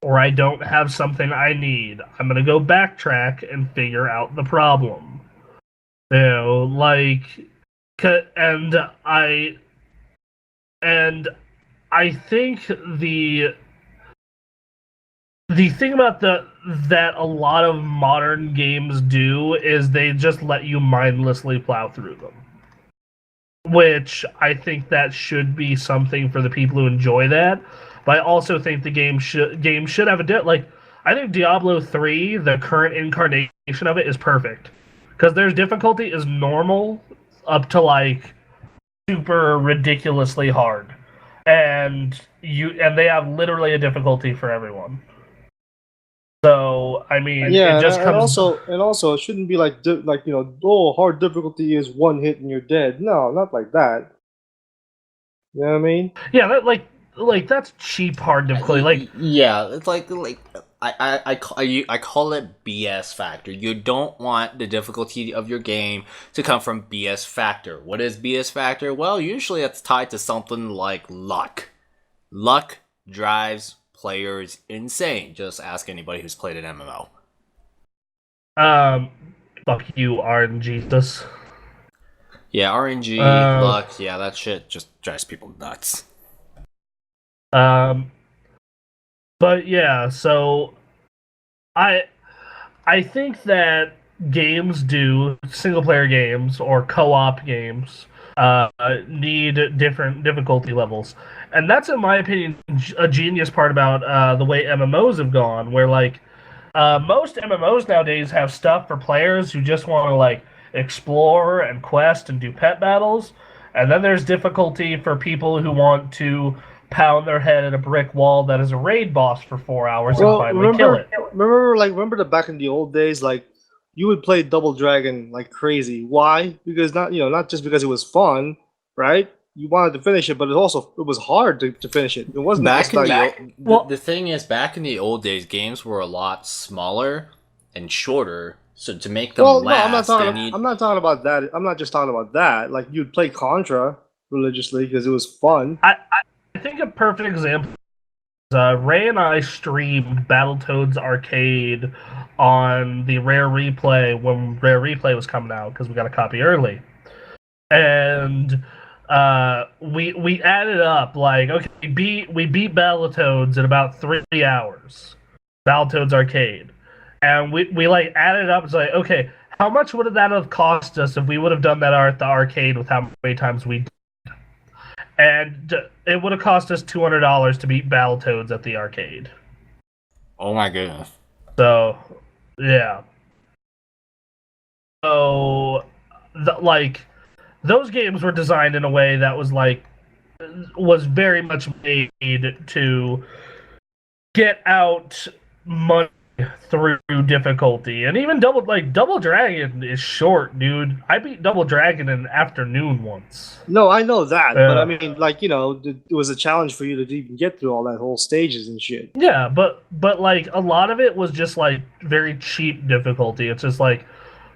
or I don't have something I need. I'm gonna go backtrack and figure out the problem. You know, like, and I think the thing about that a lot of modern games do is they just let you mindlessly plow through them. Which I think that should be something for the people who enjoy that. But I also think the game should have like I think Diablo 3, the current incarnation of it, is perfect. Because there's difficulty is normal up to like super ridiculously hard. And they have literally a difficulty for everyone. So I mean, yeah, it just and comes. also it shouldn't be like hard difficulty is one hit and you're dead. No, not like that. You know what I mean? Yeah, like that's cheap hard difficulty. Like yeah, it's like I call it BS factor. You don't want the difficulty of your game to come from BS factor. What is BS factor? Well, usually it's tied to something like luck. Luck drives players insane. Just ask anybody who's played an MMO. Fuck you, RNG. Yeah, RNG, luck, yeah, that shit just drives people nuts. But yeah, so I think that single player games or co-op games, need different difficulty levels, and that's, in my opinion, a genius part about the way MMOs have gone. Where like most MMOs nowadays have stuff for players who just want to like explore and quest and do pet battles, and then there's difficulty for people who want to pound their head at a brick wall that is a raid boss for 4 hours and Well, finally kill it. remember the back in the old days, like you would play Double Dragon like crazy. Why? Because not just because it was fun, right? You wanted to finish it, but it was hard to finish it. It wasn't Back just in like the thing is, back in the old days, games were a lot smaller and shorter. So to make them well, no, last, they need. I'm not talking about that. I'm not just talking about that. Like you'd play Contra religiously because it was fun. I think a perfect example is Ray and I streamed Battletoads Arcade on the Rare Replay when Rare Replay was coming out because we got a copy early, and we added up like, okay, we beat Battletoads in about 3 hours. Battletoads Arcade, and we like added up. It's like, okay, how much would that have cost us if we would have done that at the arcade with how many times we? And it would have cost us $200 to beat Battletoads at the arcade. Oh my goodness! So, yeah. So, like, those games were designed in a way that was very much made to get out money through difficulty. And even Double Dragon is short, dude. I beat Double Dragon in an afternoon once. No, I know that, but I mean, like it was a challenge for you to even get through all that whole stages and shit. Yeah, but like a lot of it was just like very cheap difficulty. It's just like,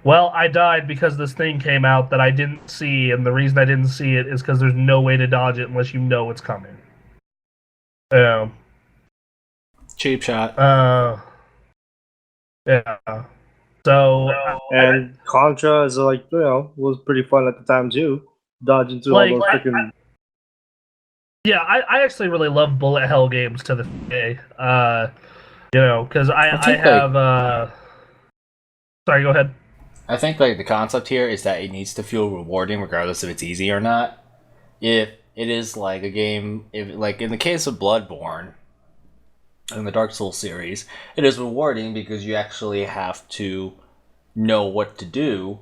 well, I died because this thing came out that I didn't see, and the reason I didn't see it is because there's no way to dodge it unless you know it's coming. Cheap shot. Yeah. So And Contra is was pretty fun at the time too, dodging through Like, all those freaking. yeah, I actually really love bullet hell games to this day. Because I think, have. Sorry, go ahead. I think like the concept here is that it needs to feel rewarding regardless if it's easy or not. If it is like a game, if like in the case of Bloodborne in the Dark Souls series, it is rewarding because you actually have to know what to do,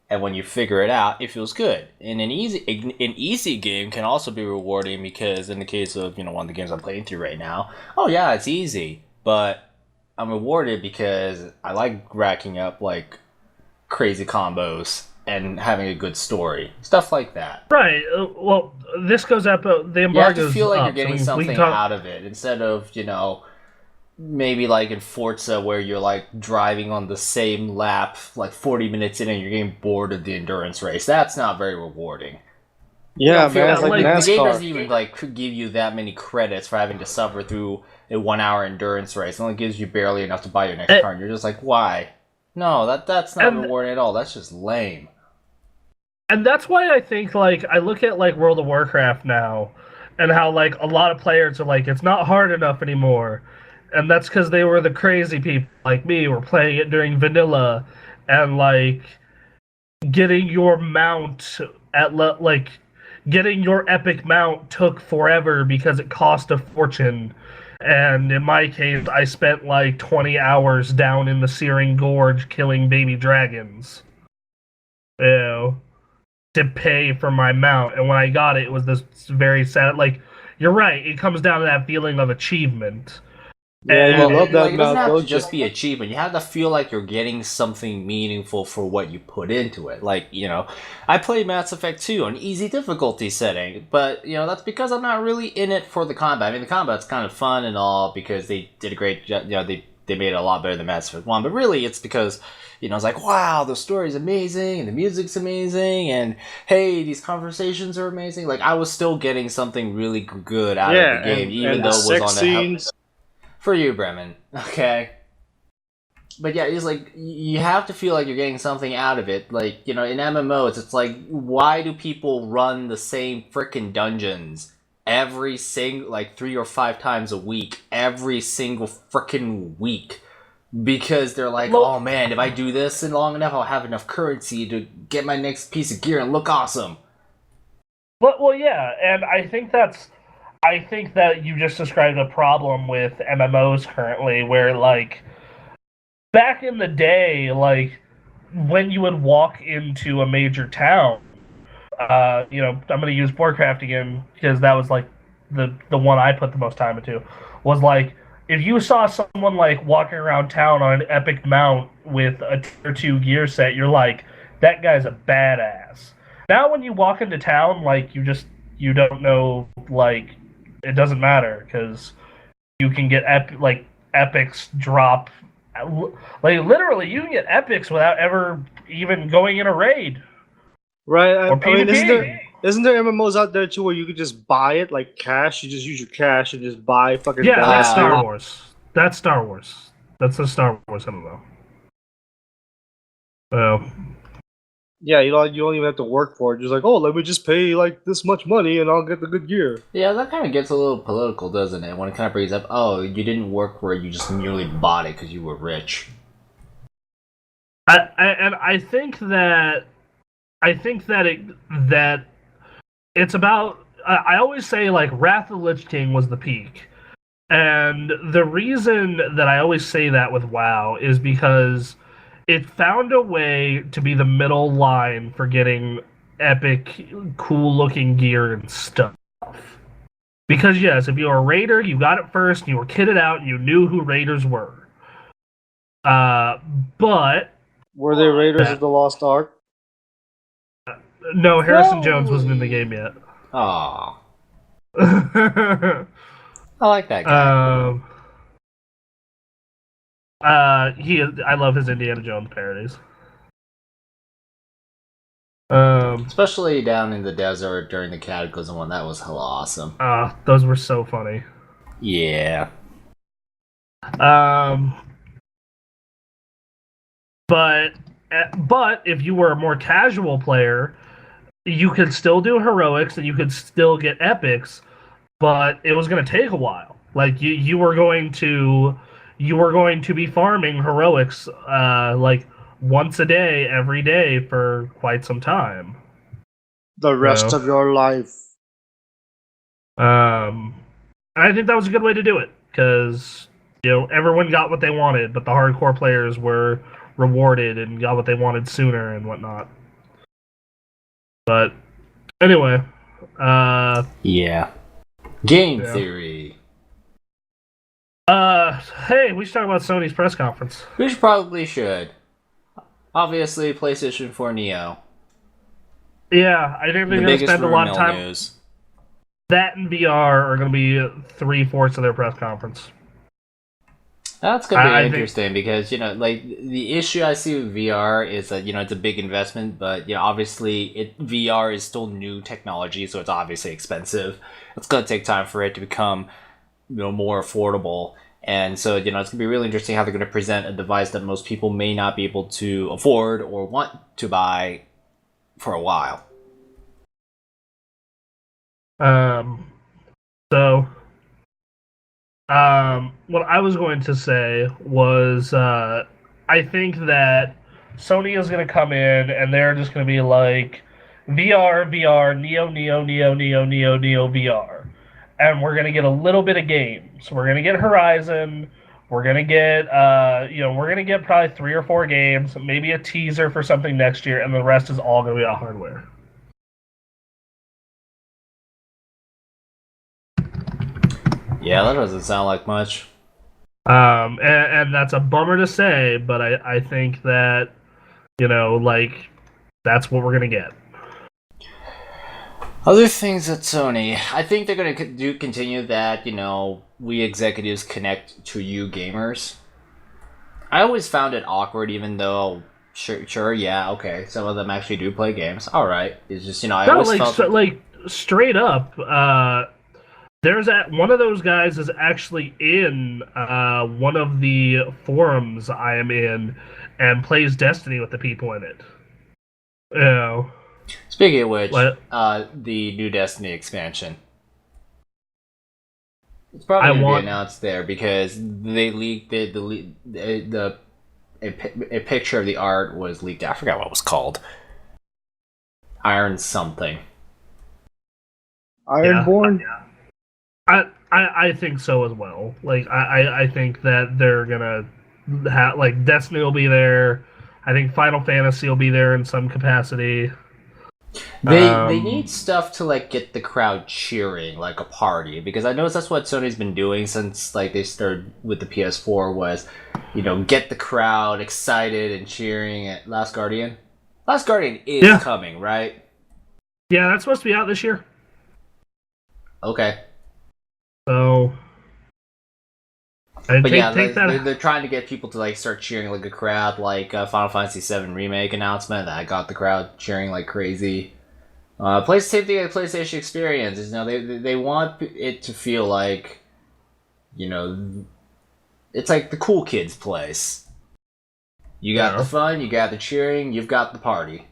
and when you figure it out, it feels good. And an easy game can also be rewarding because in the case of one of the games I'm playing through right now, oh yeah, it's easy, but I'm rewarded because I like racking up like crazy combos and having a good story, stuff like that. Right. Well, this goes up. The You have embargo's to feel like up, you're getting so we something can talk. out of it instead of maybe like in Forza where you're like driving on the same lap like 40 minutes in and you're getting bored of the endurance race. That's not very rewarding. Yeah, man, it's like like the game doesn't NASCAR. even like give you that many credits for having to suffer through a 1 hour endurance race. It only gives you barely enough to buy your next car, and you're just like, why? No, that's not rewarding at all. That's just lame. And that's why I think like I look at like World of Warcraft now, and how like a lot of players are like, it's not hard enough anymore, and that's because they were the crazy people like me were playing it during vanilla, and like getting your mount like getting your epic mount took forever because it cost a fortune. And in my case, I spent like 20 hours down in the Searing Gorge killing baby dragons. To pay for my mount. And when I got it, it was this very sad. Like, you're right. It comes down to that feeling of achievement. Yeah, you Well, love that It doesn't mount, have don't to you? just be achievement. You have to feel like you're getting something meaningful for what you put into it. Like, I played Mass Effect 2 on easy difficulty setting, but, that's because I'm not really in it for the combat. I mean, the combat's kind of fun and all because they did a great job, they made it a lot better than Mass Effect 1, but really it's because, it's like, wow, the story's amazing, and the music's amazing, and hey, these conversations are amazing. Like, I was still getting something really good out of the game, even though it was on the scenes. for you, Bremen, okay? But yeah, it's like, you have to feel like you're getting something out of it. Like, in MMOs, it's like, why do people run the same frickin' dungeons like 3 or 5 times a week, every single frickin' week? because they're like, oh man, if I do this in long enough, I'll have enough currency to get my next piece of gear and look awesome. Well, yeah, and I think that you just described a problem with MMOs currently, where like back in the day, like when you would walk into a major town, I'm going to use Warcraft again because that was like the one I put the most time into. Was like if you saw someone like walking around town on an epic mount with a tier 2 gear set, you're like, that guy's a badass. Now when you walk into town, like you don't know, like it doesn't matter because you can get epics drop. Like literally, you can get epics without ever even going in a raid. Right. Or I mean, PvP. isn't there MMOs out there too where you could just buy it like cash? You just use your cash and just buy fucking. Yeah, that's Star Star Wars. That's Star Wars. That's a Star Wars MMO. Yeah, you don't even have to work for it. Just like, oh, let me just pay like this much money and I'll get the good gear. Yeah, that kind of gets a little political, doesn't it? When it kind of brings up, oh, you didn't work for it, you just merely bought it because you were rich. I think that it's about. I always say like Wrath of the Lich King was the peak, and the reason that I always say that with WoW is because it found a way to be the middle line for getting epic, cool-looking gear and stuff. Because yes, if you're a raider, you got it first, and you were kitted out, and you knew who raiders were. But were they Raiders of the Lost Ark? No, Harrison Jones wasn't in the game yet. Aw. I like that guy. I love his Indiana Jones parodies. Especially down in the desert during the Cataclysm one, that was hella awesome. Those were so funny. Yeah. But if you were a more casual player, you could still do heroics and you could still get epics, but it was going to take a while. Like you were going to be farming heroics like once a day, every day for quite some time. The rest of your life. I think that was a good way to do it because everyone got what they wanted, but the hardcore players were rewarded and got what they wanted sooner and whatnot. But anyway, yeah. Game theory. Hey, we should talk about Sony's press conference. We probably should. Obviously, PlayStation 4 Neo. Yeah, I think they're going to spend a lot of time. News. That and VR are going to be 3/4 of their press conference. That's going to be interesting because, like, the issue I see with VR is that, it's a big investment, but, obviously VR is still new technology, so it's obviously expensive. It's going to take time for it to become, more affordable. And so, it's going to be really interesting how they're going to present a device that most people may not be able to afford or want to buy for a while. What I was going to say was, I think that Sony is going to come in and they're just going to be like, VR, Neo, VR. And we're going to get a little bit of games. We're going to get Horizon. We're going to get, we're going to get probably 3 or 4 games, maybe a teaser for something next year, and the rest is all going to be on hardware. Yeah, that doesn't sound like much. And that's a bummer to say, but I think that, that's what we're going to get. Other things at Sony, I think they're going to continue that, we executives connect to you gamers. I always found it awkward, even though, sure, yeah, okay, some of them actually do play games. All right, it's just, I always felt... straight up, there's one of those guys is actually in one of the forums I am in and plays Destiny with the people in it. Speaking of which, the new Destiny expansion. It's probably I going to be want. announced there because they leaked a picture of the art was leaked. I forgot what it was called. Iron something. Yeah, Ironborn. I think so as well. Like I think that they're gonna have like Destiny will be there. I think Final Fantasy will be there in some capacity. They need stuff to like get the crowd cheering like a party because I noticed that's what Sony's been doing since like they started with the PS4 was, get the crowd excited and cheering at Last Guardian. Last Guardian is Yeah, coming, right? yeah, that's supposed to be out this year. Okay. So I But yeah, take that. they're trying to get people to like start cheering like a crowd, like Final Fantasy VII remake announcement that got the crowd cheering like crazy. Same thing at PlayStation Experience. They want it to feel like, you know, it's like the cool kids' place. You got the Yeah, fun, you got the cheering, you've got the party.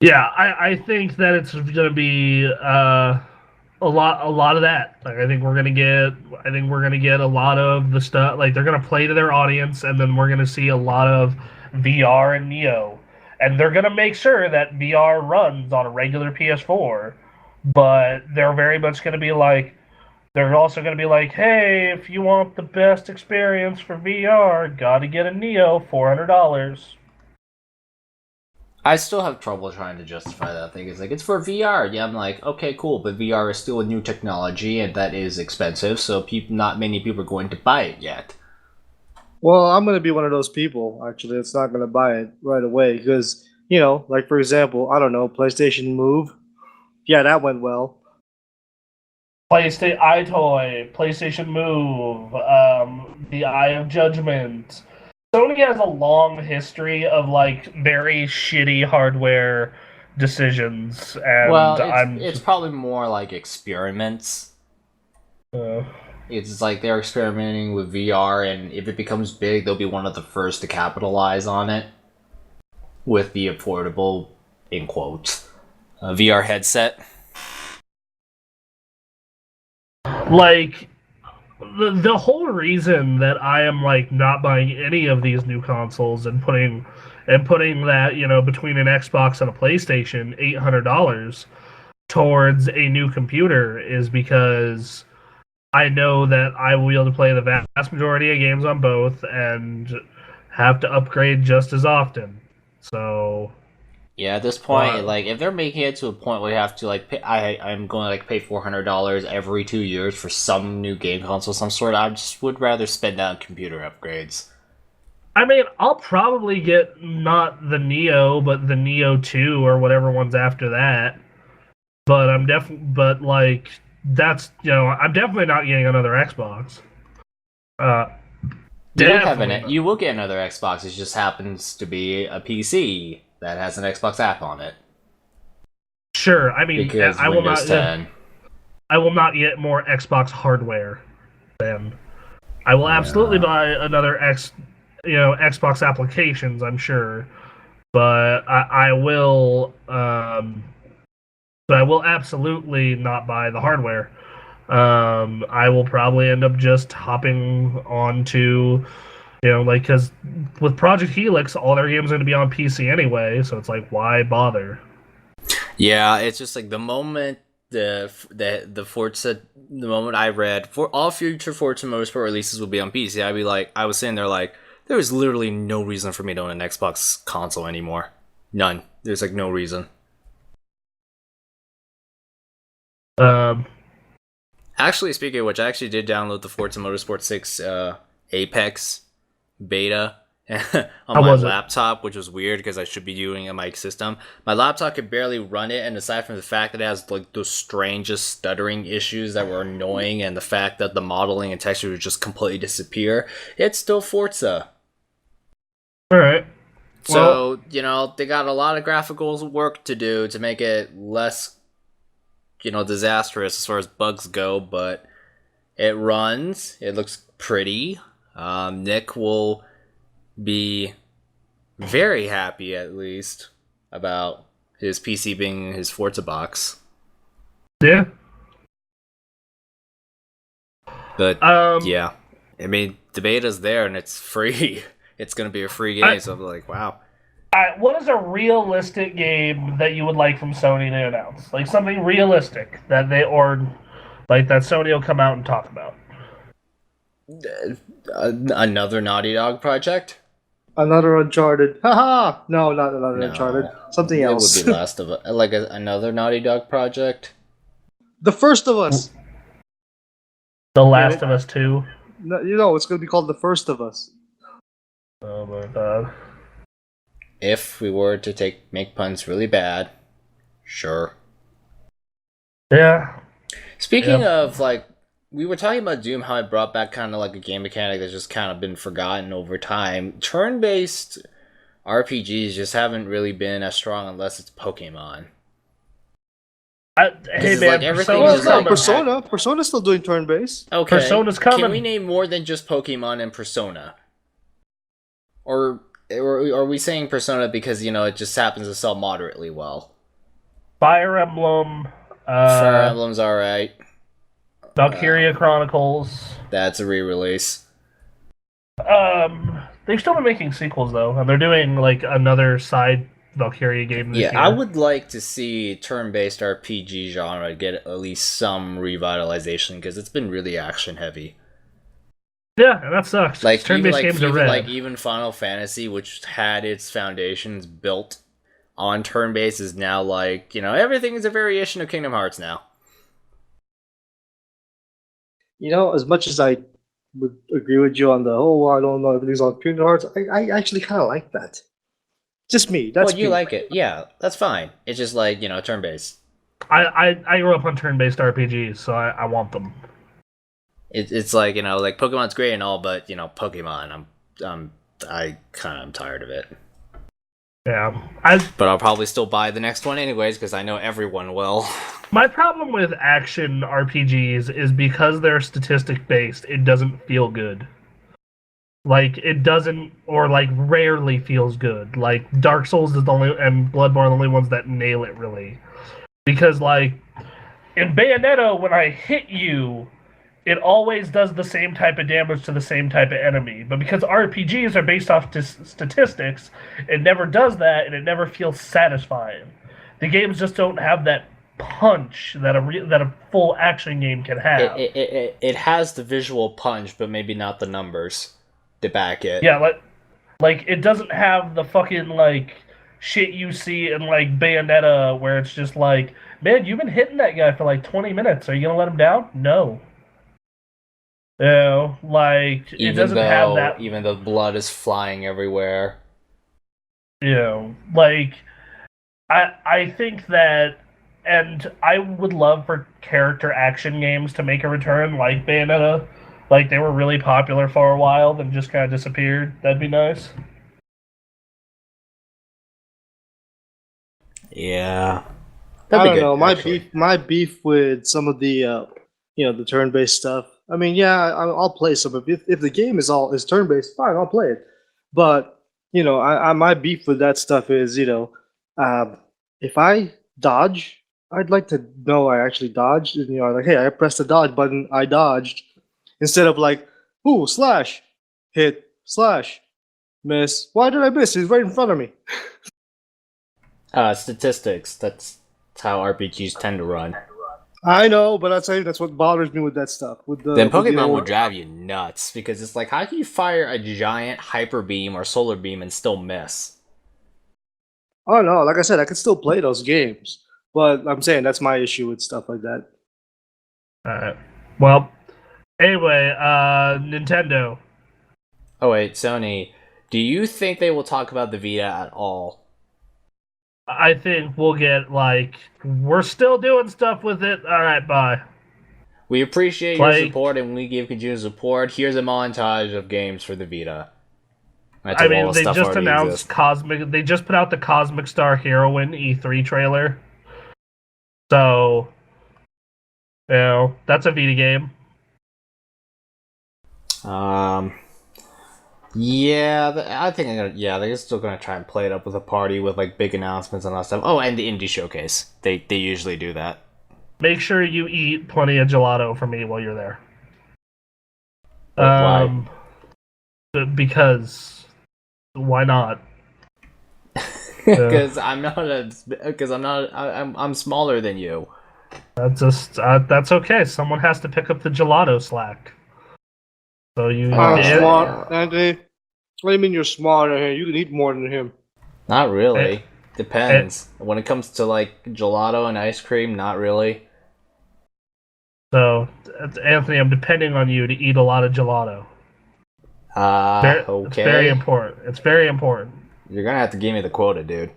yeah. I think that it's gonna be a lot of that. Like I think we're gonna get a lot of the stuff. Like they're gonna play to their audience, and then we're gonna see a lot of VR and Neo, and they're gonna make sure that VR runs on a regular PS4. But they're very much gonna be like, they're also gonna be like, hey, if you want the best experience for VR, gotta get a Neo, $400. I still have trouble trying to justify that thing. It's like, it's for VR. Yeah, I'm like, okay, cool, but VR is still a new technology, and that is expensive, so not many people are going to buy it yet. Well, I'm gonna be one of those people actually that's not gonna buy it right away because like for example, I don't know, PlayStation Move. Yeah, that went well. PlayStation iToy, PlayStation Move, the Eye of Judgment. Sony has a long history of like very shitty hardware decisions, Well, and it's probably more like experiments. uh, It's like they're experimenting with VR, and if it becomes big, they'll be one of the first to capitalize on it with the affordable, in quotes, VR headset. like the whole reason that I am like not buying any of these new consoles and putting that between an Xbox and a PlayStation $800 towards a new computer is because I know that I will be able to play the vast majority of games on both and have to upgrade just as often. So, Yeah, at this point, uh, like if they're making it to a point where you have to like pay, I'm going to like pay $400 every 2 years for some new game console of some sort. I just would rather spend that on computer upgrades. I mean, I'll probably get not the Neo, but the Neo 2 or whatever one's after that. But but like, I'm definitely not getting another Xbox. Uh, definitely not. You will get another Xbox. It just happens to be a PC that has an Xbox app on it Sure, I mean, because Windows 10. I will not get more Xbox hardware. Then I will absolutely Yeah. buy another Xbox applications. I'm sure, but I will absolutely not buy the hardware. I will probably end up just hopping onto, like, because with Project Helix, all their games are going to be on PC anyway, so it's like, why bother? Yeah, it's just like the moment the Forza the moment I read for all future Forza Motorsport releases will be on PC, I was sitting there like there is literally no reason for me to own an Xbox console anymore. None. There's like no reason. Um, Actually, speaking of which, I actually did download the Forza Motorsport 6 Apex beta on how my was it? laptop, which was weird because I should be doing it on my system. My laptop could barely run it, and aside from the fact that it has like those strangest stuttering issues that were annoying, and the fact that the modeling and texture would just completely disappear, it's still Forza. All right. Well, So, they got a lot of graphical work to do to make it less, disastrous as far as bugs go, but it runs. It looks pretty. Nick will be very happy, at least, about his PC being his Forza box. yeah. But yeah, I mean, the beta's there and it's free. It's gonna be a free game, so I'm like, wow. What is a realistic game that you would like from Sony to announce? Like something realistic that that Sony will come out and talk about. Another Naughty Dog project? Another Uncharted. Haha! No, not another Uncharted. Something else. It would be Last of Us. Like another Naughty Dog project? The First of Us. The Last of Us 2. No, it's going to be called The First of Us. Oh my god. If we were to make puns really bad, sure. Yeah. Speaking of, like, we were talking about Doom, how it brought back kind of like a game mechanic that's just kind of been forgotten over time. Turn-based RPGs just haven't really been as strong unless it's Pokemon. Hey man, like Persona's still doing turn-based. Okay, Persona's coming. Can we name more than just Pokemon and Persona? Or are we saying Persona because, it just happens to sell moderately well? Fire Emblem. Fire Emblem's alright. Valkyria Chronicles. That's a re-release. They've still been making sequels though, and they're doing like another side Valkyria game this year. I would like to see turn-based RPG genre get at least some revitalization because it's been really action-heavy. Yeah, and that sucks. Like turn-based games are red. Like even Final Fantasy, which had its foundations built on turn-based, is now like everything is a variation of Kingdom Hearts now. As much as I would agree with you on the I don't know, everything's on Kingdom Hearts, I actually kind of like that. Just me. That's you like it. Yeah, that's fine. It's just like, turn-based. I grew up on turn-based RPGs, so I want them. It's like, like Pokemon's great and all, but, Pokemon, I kind of am tired of it. Yeah. But I'll probably still buy the next one anyways, because I know everyone will. My problem with action RPGs is because they're statistic-based, it doesn't feel good. Like, it doesn't, or like, rarely feels good. Like, Dark Souls is the only, and Bloodborne are the only ones that nail it, really. Because, like, in Bayonetta, when I hit you, it always does the same type of damage to the same type of enemy. But because RPGs are based off statistics, it never does that, and it never feels satisfying. The games just don't have that punch that a full action game can have. It has the visual punch, but maybe not the numbers to back it. Yeah, like it doesn't have the fucking like shit you see in like Bayonetta where it's just like, man, you've been hitting that guy for like 20 minutes. Are you gonna let him down? No. Like it doesn't have that. Even though blood is flying everywhere. Like I think that, and I would love for character action games to make a return, like Bayonetta. Like, they were really popular for a while, then just kind of disappeared. That'd be nice. Yeah. I don't know. My beef with some of the, the turn-based stuff. I mean, yeah, I'll play some of it. If the game is turn-based, fine, I'll play it. But, my beef with that stuff is, if I dodge, I'd like to know I actually dodged. And, like, hey, I pressed the dodge button, I dodged. Instead of like, ooh, slash, hit, slash, miss. Why did I miss? He's right in front of me. Statistics. That's how RPGs tend to run. I know, but I'll tell you, that's what bothers me with that stuff. Then Pokemon will drive you nuts, because it's like, how can you fire a giant hyper beam or solar beam and still miss? Oh no, like I said, I could still play those games. But I'm saying that's my issue with stuff like that. Alright. Well, anyway, Nintendo. Oh wait, Sony. Do you think they will talk about the Vita at all? I think we'll get, like, we're still doing stuff with it. Alright, bye. We appreciate your support and we give continued support. Here's a montage of games for the Vita. I mean, they just announced Cosmic. They just put out the Cosmic Star Heroine E3 trailer. So, that's a Vita game. Yeah, I think they're still gonna try and play it up with a party with like big announcements and all that stuff. Oh, and the indie showcase. They usually do that. Make sure you eat plenty of gelato for me while you're there. Why? Because why not? Because I'm smaller than you. That's okay. Someone has to pick up the gelato slack. So you I'm it, smart, Anthony. What do you mean you're smarter than him? You can eat more than him. Not it, really. Depends. When it comes to like gelato and ice cream, not really. so Anthony, I'm depending on you to eat a lot of gelato. It's very Okay. important. It's very important. You're gonna have to give me the quota, dude.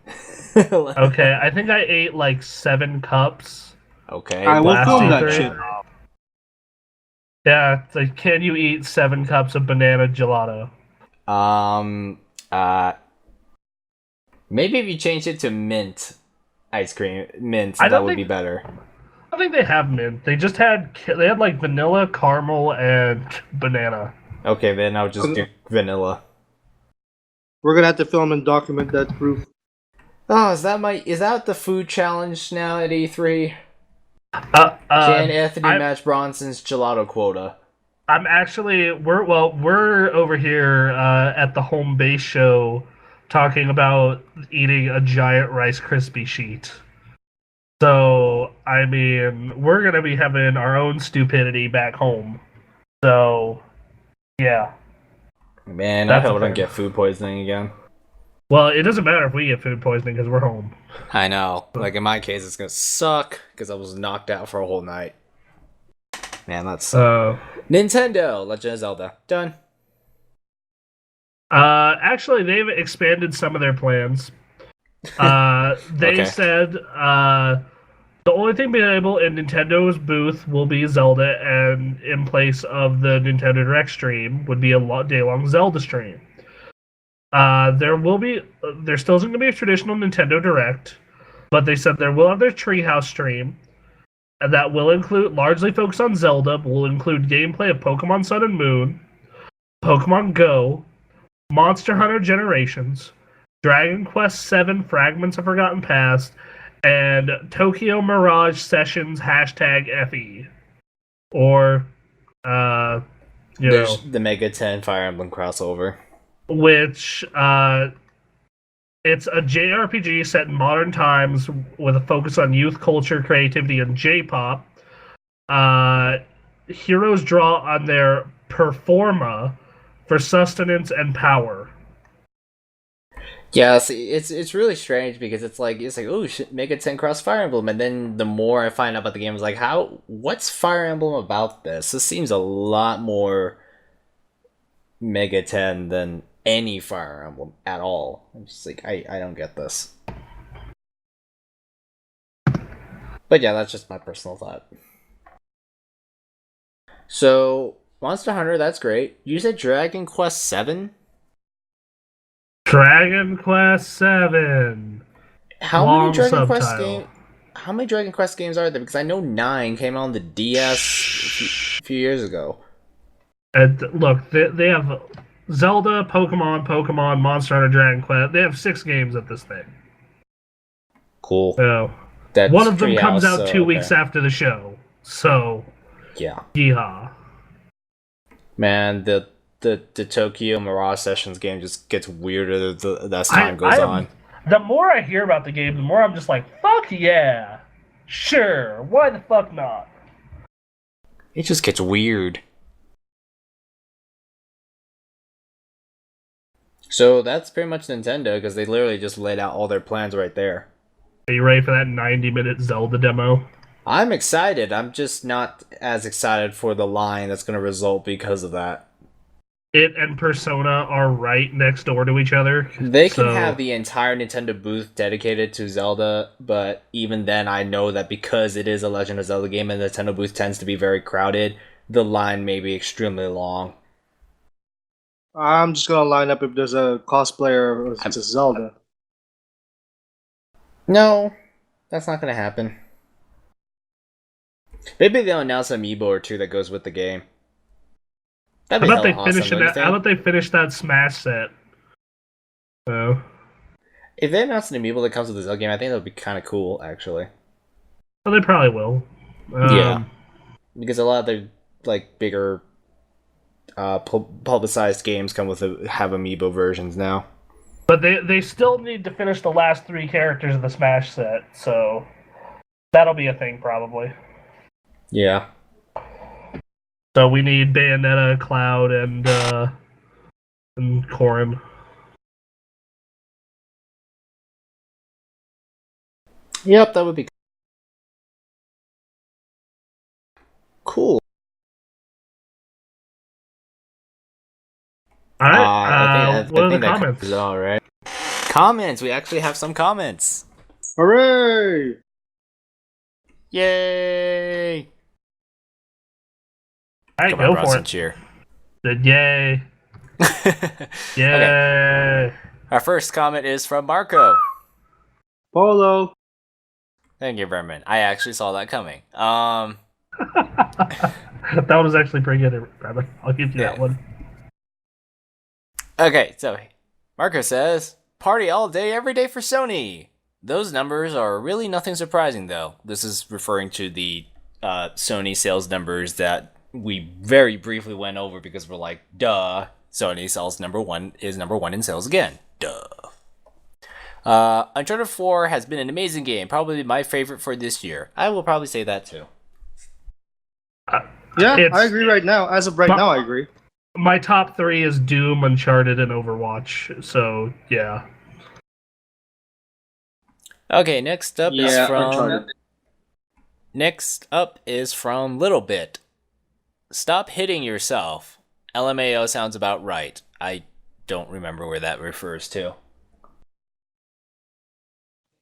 Okay, I think I ate like 7 cups Okay, I will last film that E3. shit. Yeah, it's like, can you eat 7 cups of banana gelato? um, uh, maybe if you change it to mint ice cream, mint, I that don't would be think better. I think they have mint. They had like vanilla, caramel, and banana. Okay, then I'll just do vanilla. We're gonna have to film and document that proof. Oh, is that the food challenge now at E3? Can Anthony I'm match Bronson's gelato quota? I'm actually we're over here at the home base show talking about eating a giant Rice Krispie sheet. So I mean, we're gonna be having our own stupidity back home. So yeah, Man, I that's a hope I don't thing. get food poisoning again. Well, it doesn't matter if we get food poisoning because we're home. I know. Like in my case, it's gonna suck because I was knocked out for a whole night. Man, that sucks. Uh, Nintendo Legend of Zelda done. Actually, they've expanded some of their plans. They Okay. said the only thing being able in Nintendo's booth will be Zelda, and in place of the Nintendo Direct stream would be a day-long Zelda stream. There still isn't going to be a traditional Nintendo Direct, but they said there will have their Treehouse stream, and that will include largely focus on Zelda, but will include gameplay of Pokemon Sun and Moon, Pokemon Go, Monster Hunter Generations, Dragon Quest VII Fragments of Forgotten Past, and Tokyo Mirage Sessions #FE. Or, There's the Mega 10 Fire Emblem crossover. which, it's a JRPG set in modern times with a focus on youth culture, creativity, and J-pop. Heroes draw on their performa for sustenance and power. Yeah, see, it's really strange because it's like oh shit, Mega 10 cross Fire Emblem, and then the more I find out about the game, it's like what's Fire Emblem about this? This seems a lot more Mega 10 than any Fire Emblem at all. I'm just like I don't get this. But yeah, that's just my personal thought. So Monster Hunter, that's great. You said Dragon Quest 7? Dragon Quest VII. How many Long Dragon Quest subtitle. games? How many Dragon Quest games are there? Because I know 9 came out on the DS a few years ago. And look, they have Zelda, Pokemon, Monster Hunter, Dragon Quest. They have 6 games at this thing. Cool. So That's one of them comes Treehouse, out so, 2 weeks after the show. So yeah. yeehaw. Man, the Tokyo Mirage Sessions game just gets weirder as time goes on. The more I hear about the game, the more I'm just like, fuck yeah. Sure, why the fuck not? It just gets weird. So that's pretty much Nintendo because they literally just laid out all their plans right there. Are you ready for that 90-minute Zelda demo? I'm excited. I'm just not as excited for the line that's going to result because of that. It and Persona are right next door to each other. They can have the entire Nintendo booth dedicated to Zelda, but even then I know that because it is a Legend of Zelda game and the Nintendo booth tends to be very crowded, the line may be extremely long. I'm just gonna line up if there's a cosplayer or it's a Zelda. No, that's not going to happen. Maybe they'll announce an amiibo or two that goes with the game. That'd be hella awesome, don't you think? How about they finish that Smash set? So, if they announce an amiibo that comes with the Zelda game, I think that would be kind of cool, actually. well, they probably will. Yeah. Because a lot of their, like, bigger publicized games come with have amiibo versions now. But they still need to finish the last 3 characters of the Smash set, so that'll be a thing probably. Yeah. So we need Bayonetta, Cloud, and Corrin. Yep, that would be cool. All right. What are the comments? All right. Comments. We actually have some comments. Hooray! Yay! All right, go for it. Cheer. Yay! Yay! Okay. Our first comment is from Marco. Polo. Thank you, Vermin. I actually saw that coming. That was actually pretty good, brother. I'll give you that one. Okay, so Marco says, "Party all day, every day for Sony." Those numbers are really nothing surprising, though. This is referring to the Sony sales numbers that we very briefly went over because we're like, duh, Sony sells number one in sales again. Duh. Uncharted 4 has been an amazing game, probably my favorite for this year. I will probably say that too. Yeah, I agree right now. As of right now, I agree. My top 3 is Doom, Uncharted, and Overwatch, so yeah. Okay, next up is from Uncharted. Next up is from Little Bit. Stop hitting yourself. LMAO sounds about right. I don't remember where that refers to.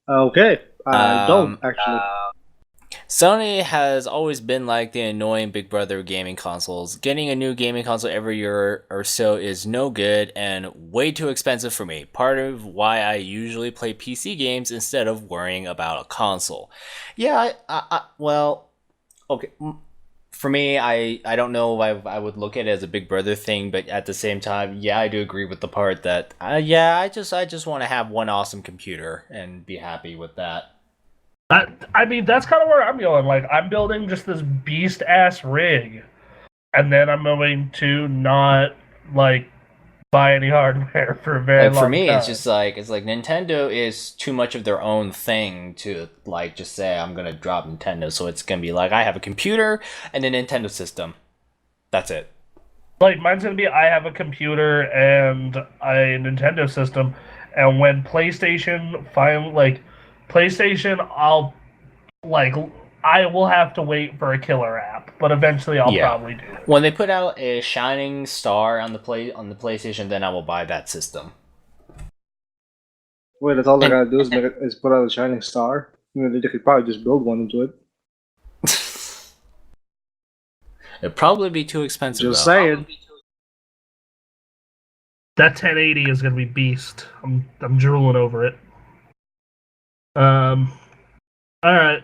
Okay, I don't actually. Sony has always been like the annoying big brother of gaming consoles. Getting a new gaming console every year or so is no good and way too expensive for me. Part of why I usually play PC games instead of worrying about a console. Yeah, well, okay. For me, I don't know if I would look at it as a big brother thing, but at the same time, yeah, I do agree with the part that, I just want to have one awesome computer and be happy with that. I mean, that's kind of where I'm going. Like, I'm building just this beast-ass rig, and then I'm going to not, like, buy any hardware for a very long time. For me, it's just like, Nintendo is too much of their own thing to, like, just say, I'm going to drop Nintendo. So it's going to be like, I have a computer and a Nintendo system. That's it. Like, mine's going to be, I have a computer and a Nintendo system, and when PlayStation finally, like, PlayStation, I will have to wait for a killer app, but eventually I'll probably do it. When they put out a shining star on the PlayStation, then I will buy that system. Wait, that's all they gotta do is put out a shining star. They could probably just build one into it. It'd probably be too expensive. Just saying. That 1080 is gonna be beast. I'm drooling over it. All right.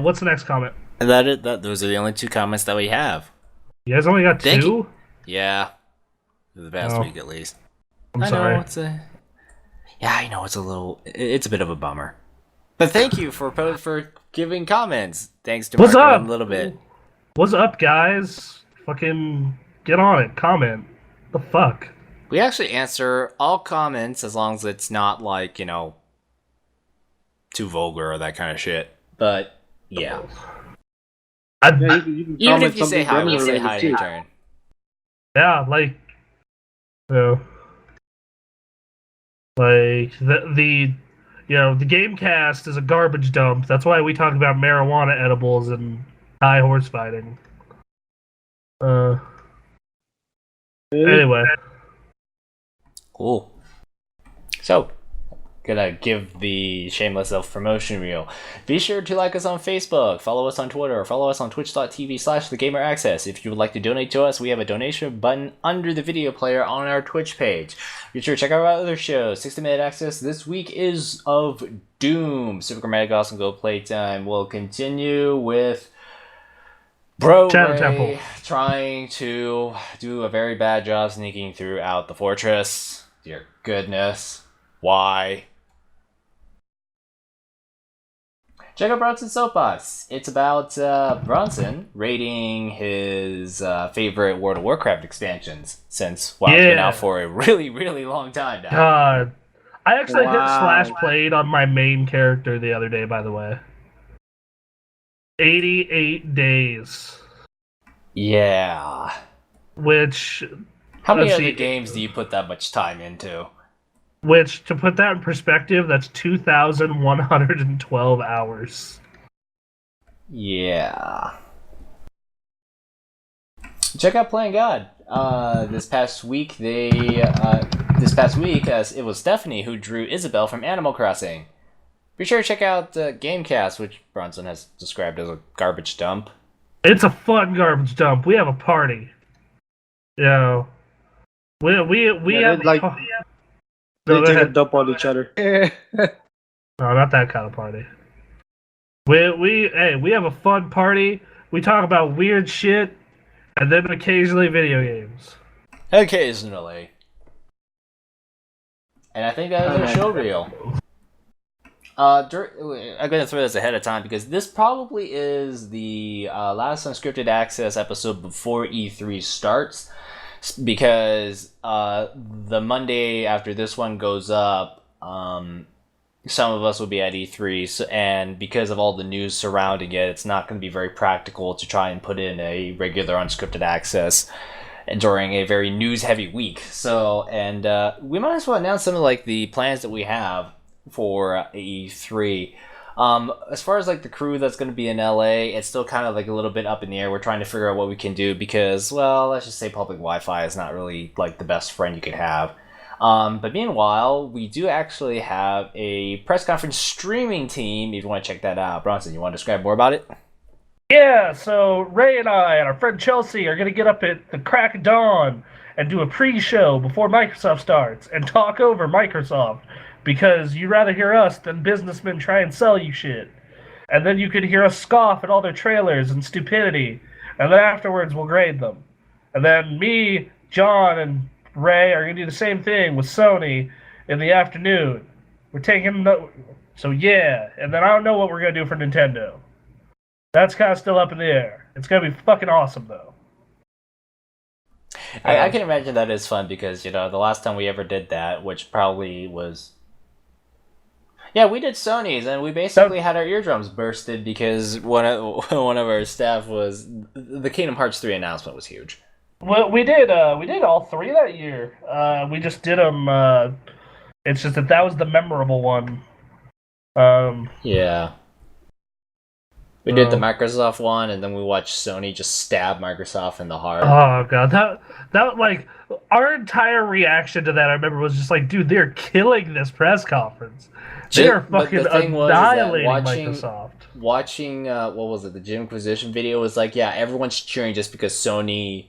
What's the next comment? Those are the only 2 comments that we have. You guys only got 2? Yeah, for the past week at least. I'm sorry. I know it's a bit of a bummer, but thank you for giving comments. Thanks to Marco a little bit. What's up, guys? Fucking get on it. Comment. The fuck. We actually answer all comments as long as it's not like, too vulgar or that kind of shit. But yeah, you even if you say hi, we'll say hi in return. Yeah, like, like the Gamecast is a garbage dump. That's why we talk about marijuana edibles and high horse fighting. Anyway, cool. So, gonna give the shameless self-promotion reel. Be sure to like us on Facebook, follow us on Twitter, follow us on twitch.tv/thegameraccess. If you would like to donate to us, we have a donation button under the video player on our Twitch page. Be sure to check out our other shows. 60-minute access this week is of Doom. Super Chromatic Awesome Go Playtime will continue with Bro Ray trying to do a very bad job sneaking throughout the fortress. Dear goodness. Why? Check out Bronson's Soapbox. It's about Bronson rating his favorite World of Warcraft expansions since, it's been out for a really, really long time now. God. I actually hit Wow. slash played on my main character the other day, by the way. 88 days. Yeah. Which, How many let's other see. games do you put that much time into? which, to put that in perspective, that's 2,112 hours. Yeah. Check out Playing God. This past week, as it was Stephanie who drew Isabel from Animal Crossing. Be sure to check out Gamecast, which Bronson has described as a garbage dump. It's a fun garbage dump. We have a party. You know, we Yeah, have they No, go take a ahead. dump on each other. No, not that kind of party. We have a fun party. We talk about weird shit, and then occasionally video games. Occasionally. And I think that is our show reel. I'm going to throw this ahead of time because this probably is the last Unscripted Access episode before E3 starts. Because the Monday after this one goes up, some of us will be at E3, and because of all the news surrounding it, it's not going to be very practical to try and put in a regular Unscripted Access during a very news-heavy week. So, and we might as well announce some of the plans that we have for E3. As far as the crew that's going to be in LA, it's still kind of a little bit up in the air. We're trying to figure out what we can do because, well, let's just say public Wi-Fi is not really the best friend you could have. But meanwhile, we do actually have a press conference streaming team. If you want to check that out, Bronson, you want to describe more about it? Yeah, so Ray and I and our friend Chelsea are going to get up at the crack of dawn and do a pre-show before Microsoft starts and talk over Microsoft because you'd rather hear us than businessmen try and sell you shit. And then you could hear us scoff at all their trailers and stupidity, and then afterwards we'll grade them. And then me, John, and Ray are going to do the same thing with Sony in the afternoon. We're taking So yeah, and then I don't know what we're going to do for Nintendo. That's kind of still up in the air. It's going to be fucking awesome, though. I can imagine that is fun because, the last time we ever did that, which probably was... Yeah, we did Sony's, and we basically had our eardrums bursted because one of our staff was... The Kingdom Hearts 3 announcement was huge. Well, we did all three that year. We just did them. It's just that was the memorable one. Yeah. We did the Microsoft one, and then we watched Sony just stab Microsoft in the heart. Oh god, that our entire reaction to that, I remember, was just dude, they're killing this press conference. They are fucking annihilating Microsoft. Watching what was it? The Jimquisition video was everyone's cheering just because Sony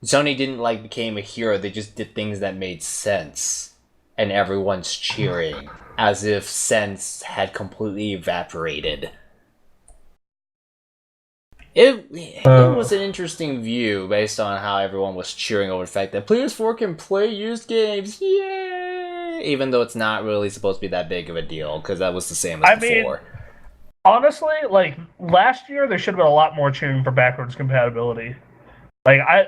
didn't became a hero. They just did things that made sense, and everyone's cheering as if sense had completely evaporated. It was an interesting view based on how everyone was cheering over the fact that PS4 can play used games. Yay! Even though it's not really supposed to be that big of a deal, because that was the same as before. Honestly, last year there should have been a lot more cheering for backwards compatibility. A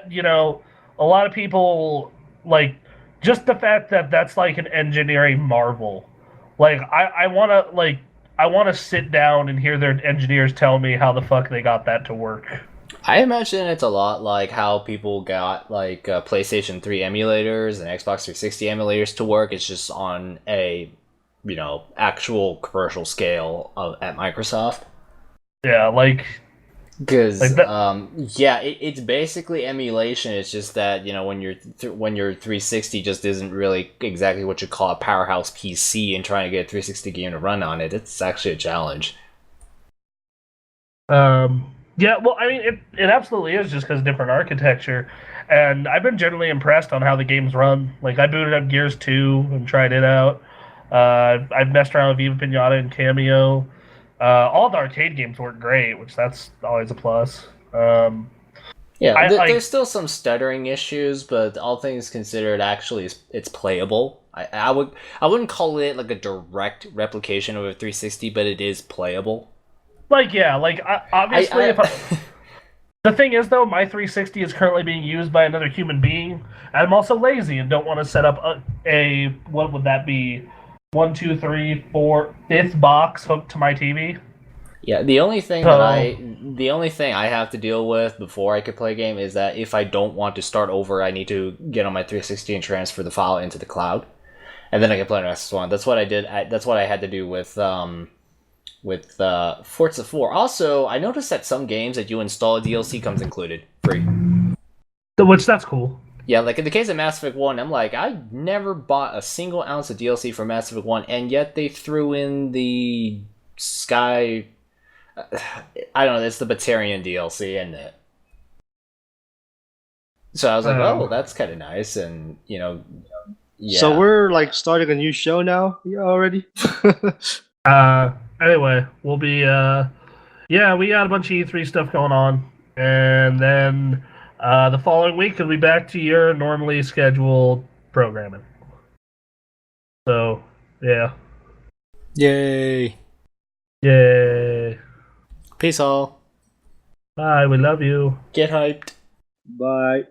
lot of people just the fact that that's an engineering marvel. I want to sit down and hear their engineers tell me how the fuck they got that to work. I imagine it's a lot like how people got PlayStation 3 emulators and Xbox 360 emulators to work. It's just on a, actual commercial scale at Microsoft. Yeah, because it's basically emulation. It's just that when your 360 just isn't really exactly what you call a powerhouse PC, and trying to get a 360 game to run on it, it's actually a challenge. Yeah, well, I mean, it absolutely is just because different architecture, and I've been generally impressed on how the games run. I booted up Gears 2 and tried it out. I've messed around with Viva Pinata and Cameo. All the arcade games work great, which that's always a plus. Yeah, there's still some stuttering issues, but all things considered, actually, it's playable. I wouldn't call it like a direct replication of a 360, but it is playable. Obviously, the thing is, though, my 360 is currently being used by another human being, and I'm also lazy and don't want to set up a what would that be? 1, 2, 3, 4, fifth box hooked to my TV. Yeah, the only thing I have to deal with before I could play a game is that if I don't want to start over, I need to get on my 360 and transfer the file into the cloud, and then I can play an S1. That's what I did. That's what I had to do with Forza 4. Also, I noticed that some games that you install DLC comes included free. Which that's cool. Yeah, like in the case of Mass Effect 1, I'm like, I never bought a single ounce of DLC for Mass Effect 1, and yet they threw in the Sky... I don't know, it's the Batarian DLC, isn't it? So I was like, oh, that's kind of nice, and, yeah. So we're, like, starting a new show now already? Anyway, we'll be, we got a bunch of E3 stuff going on, and then the following week we'll be back to your normally scheduled programming. So, yeah. Yay. Yay. Peace all. Bye, we love you. Get hyped. Bye.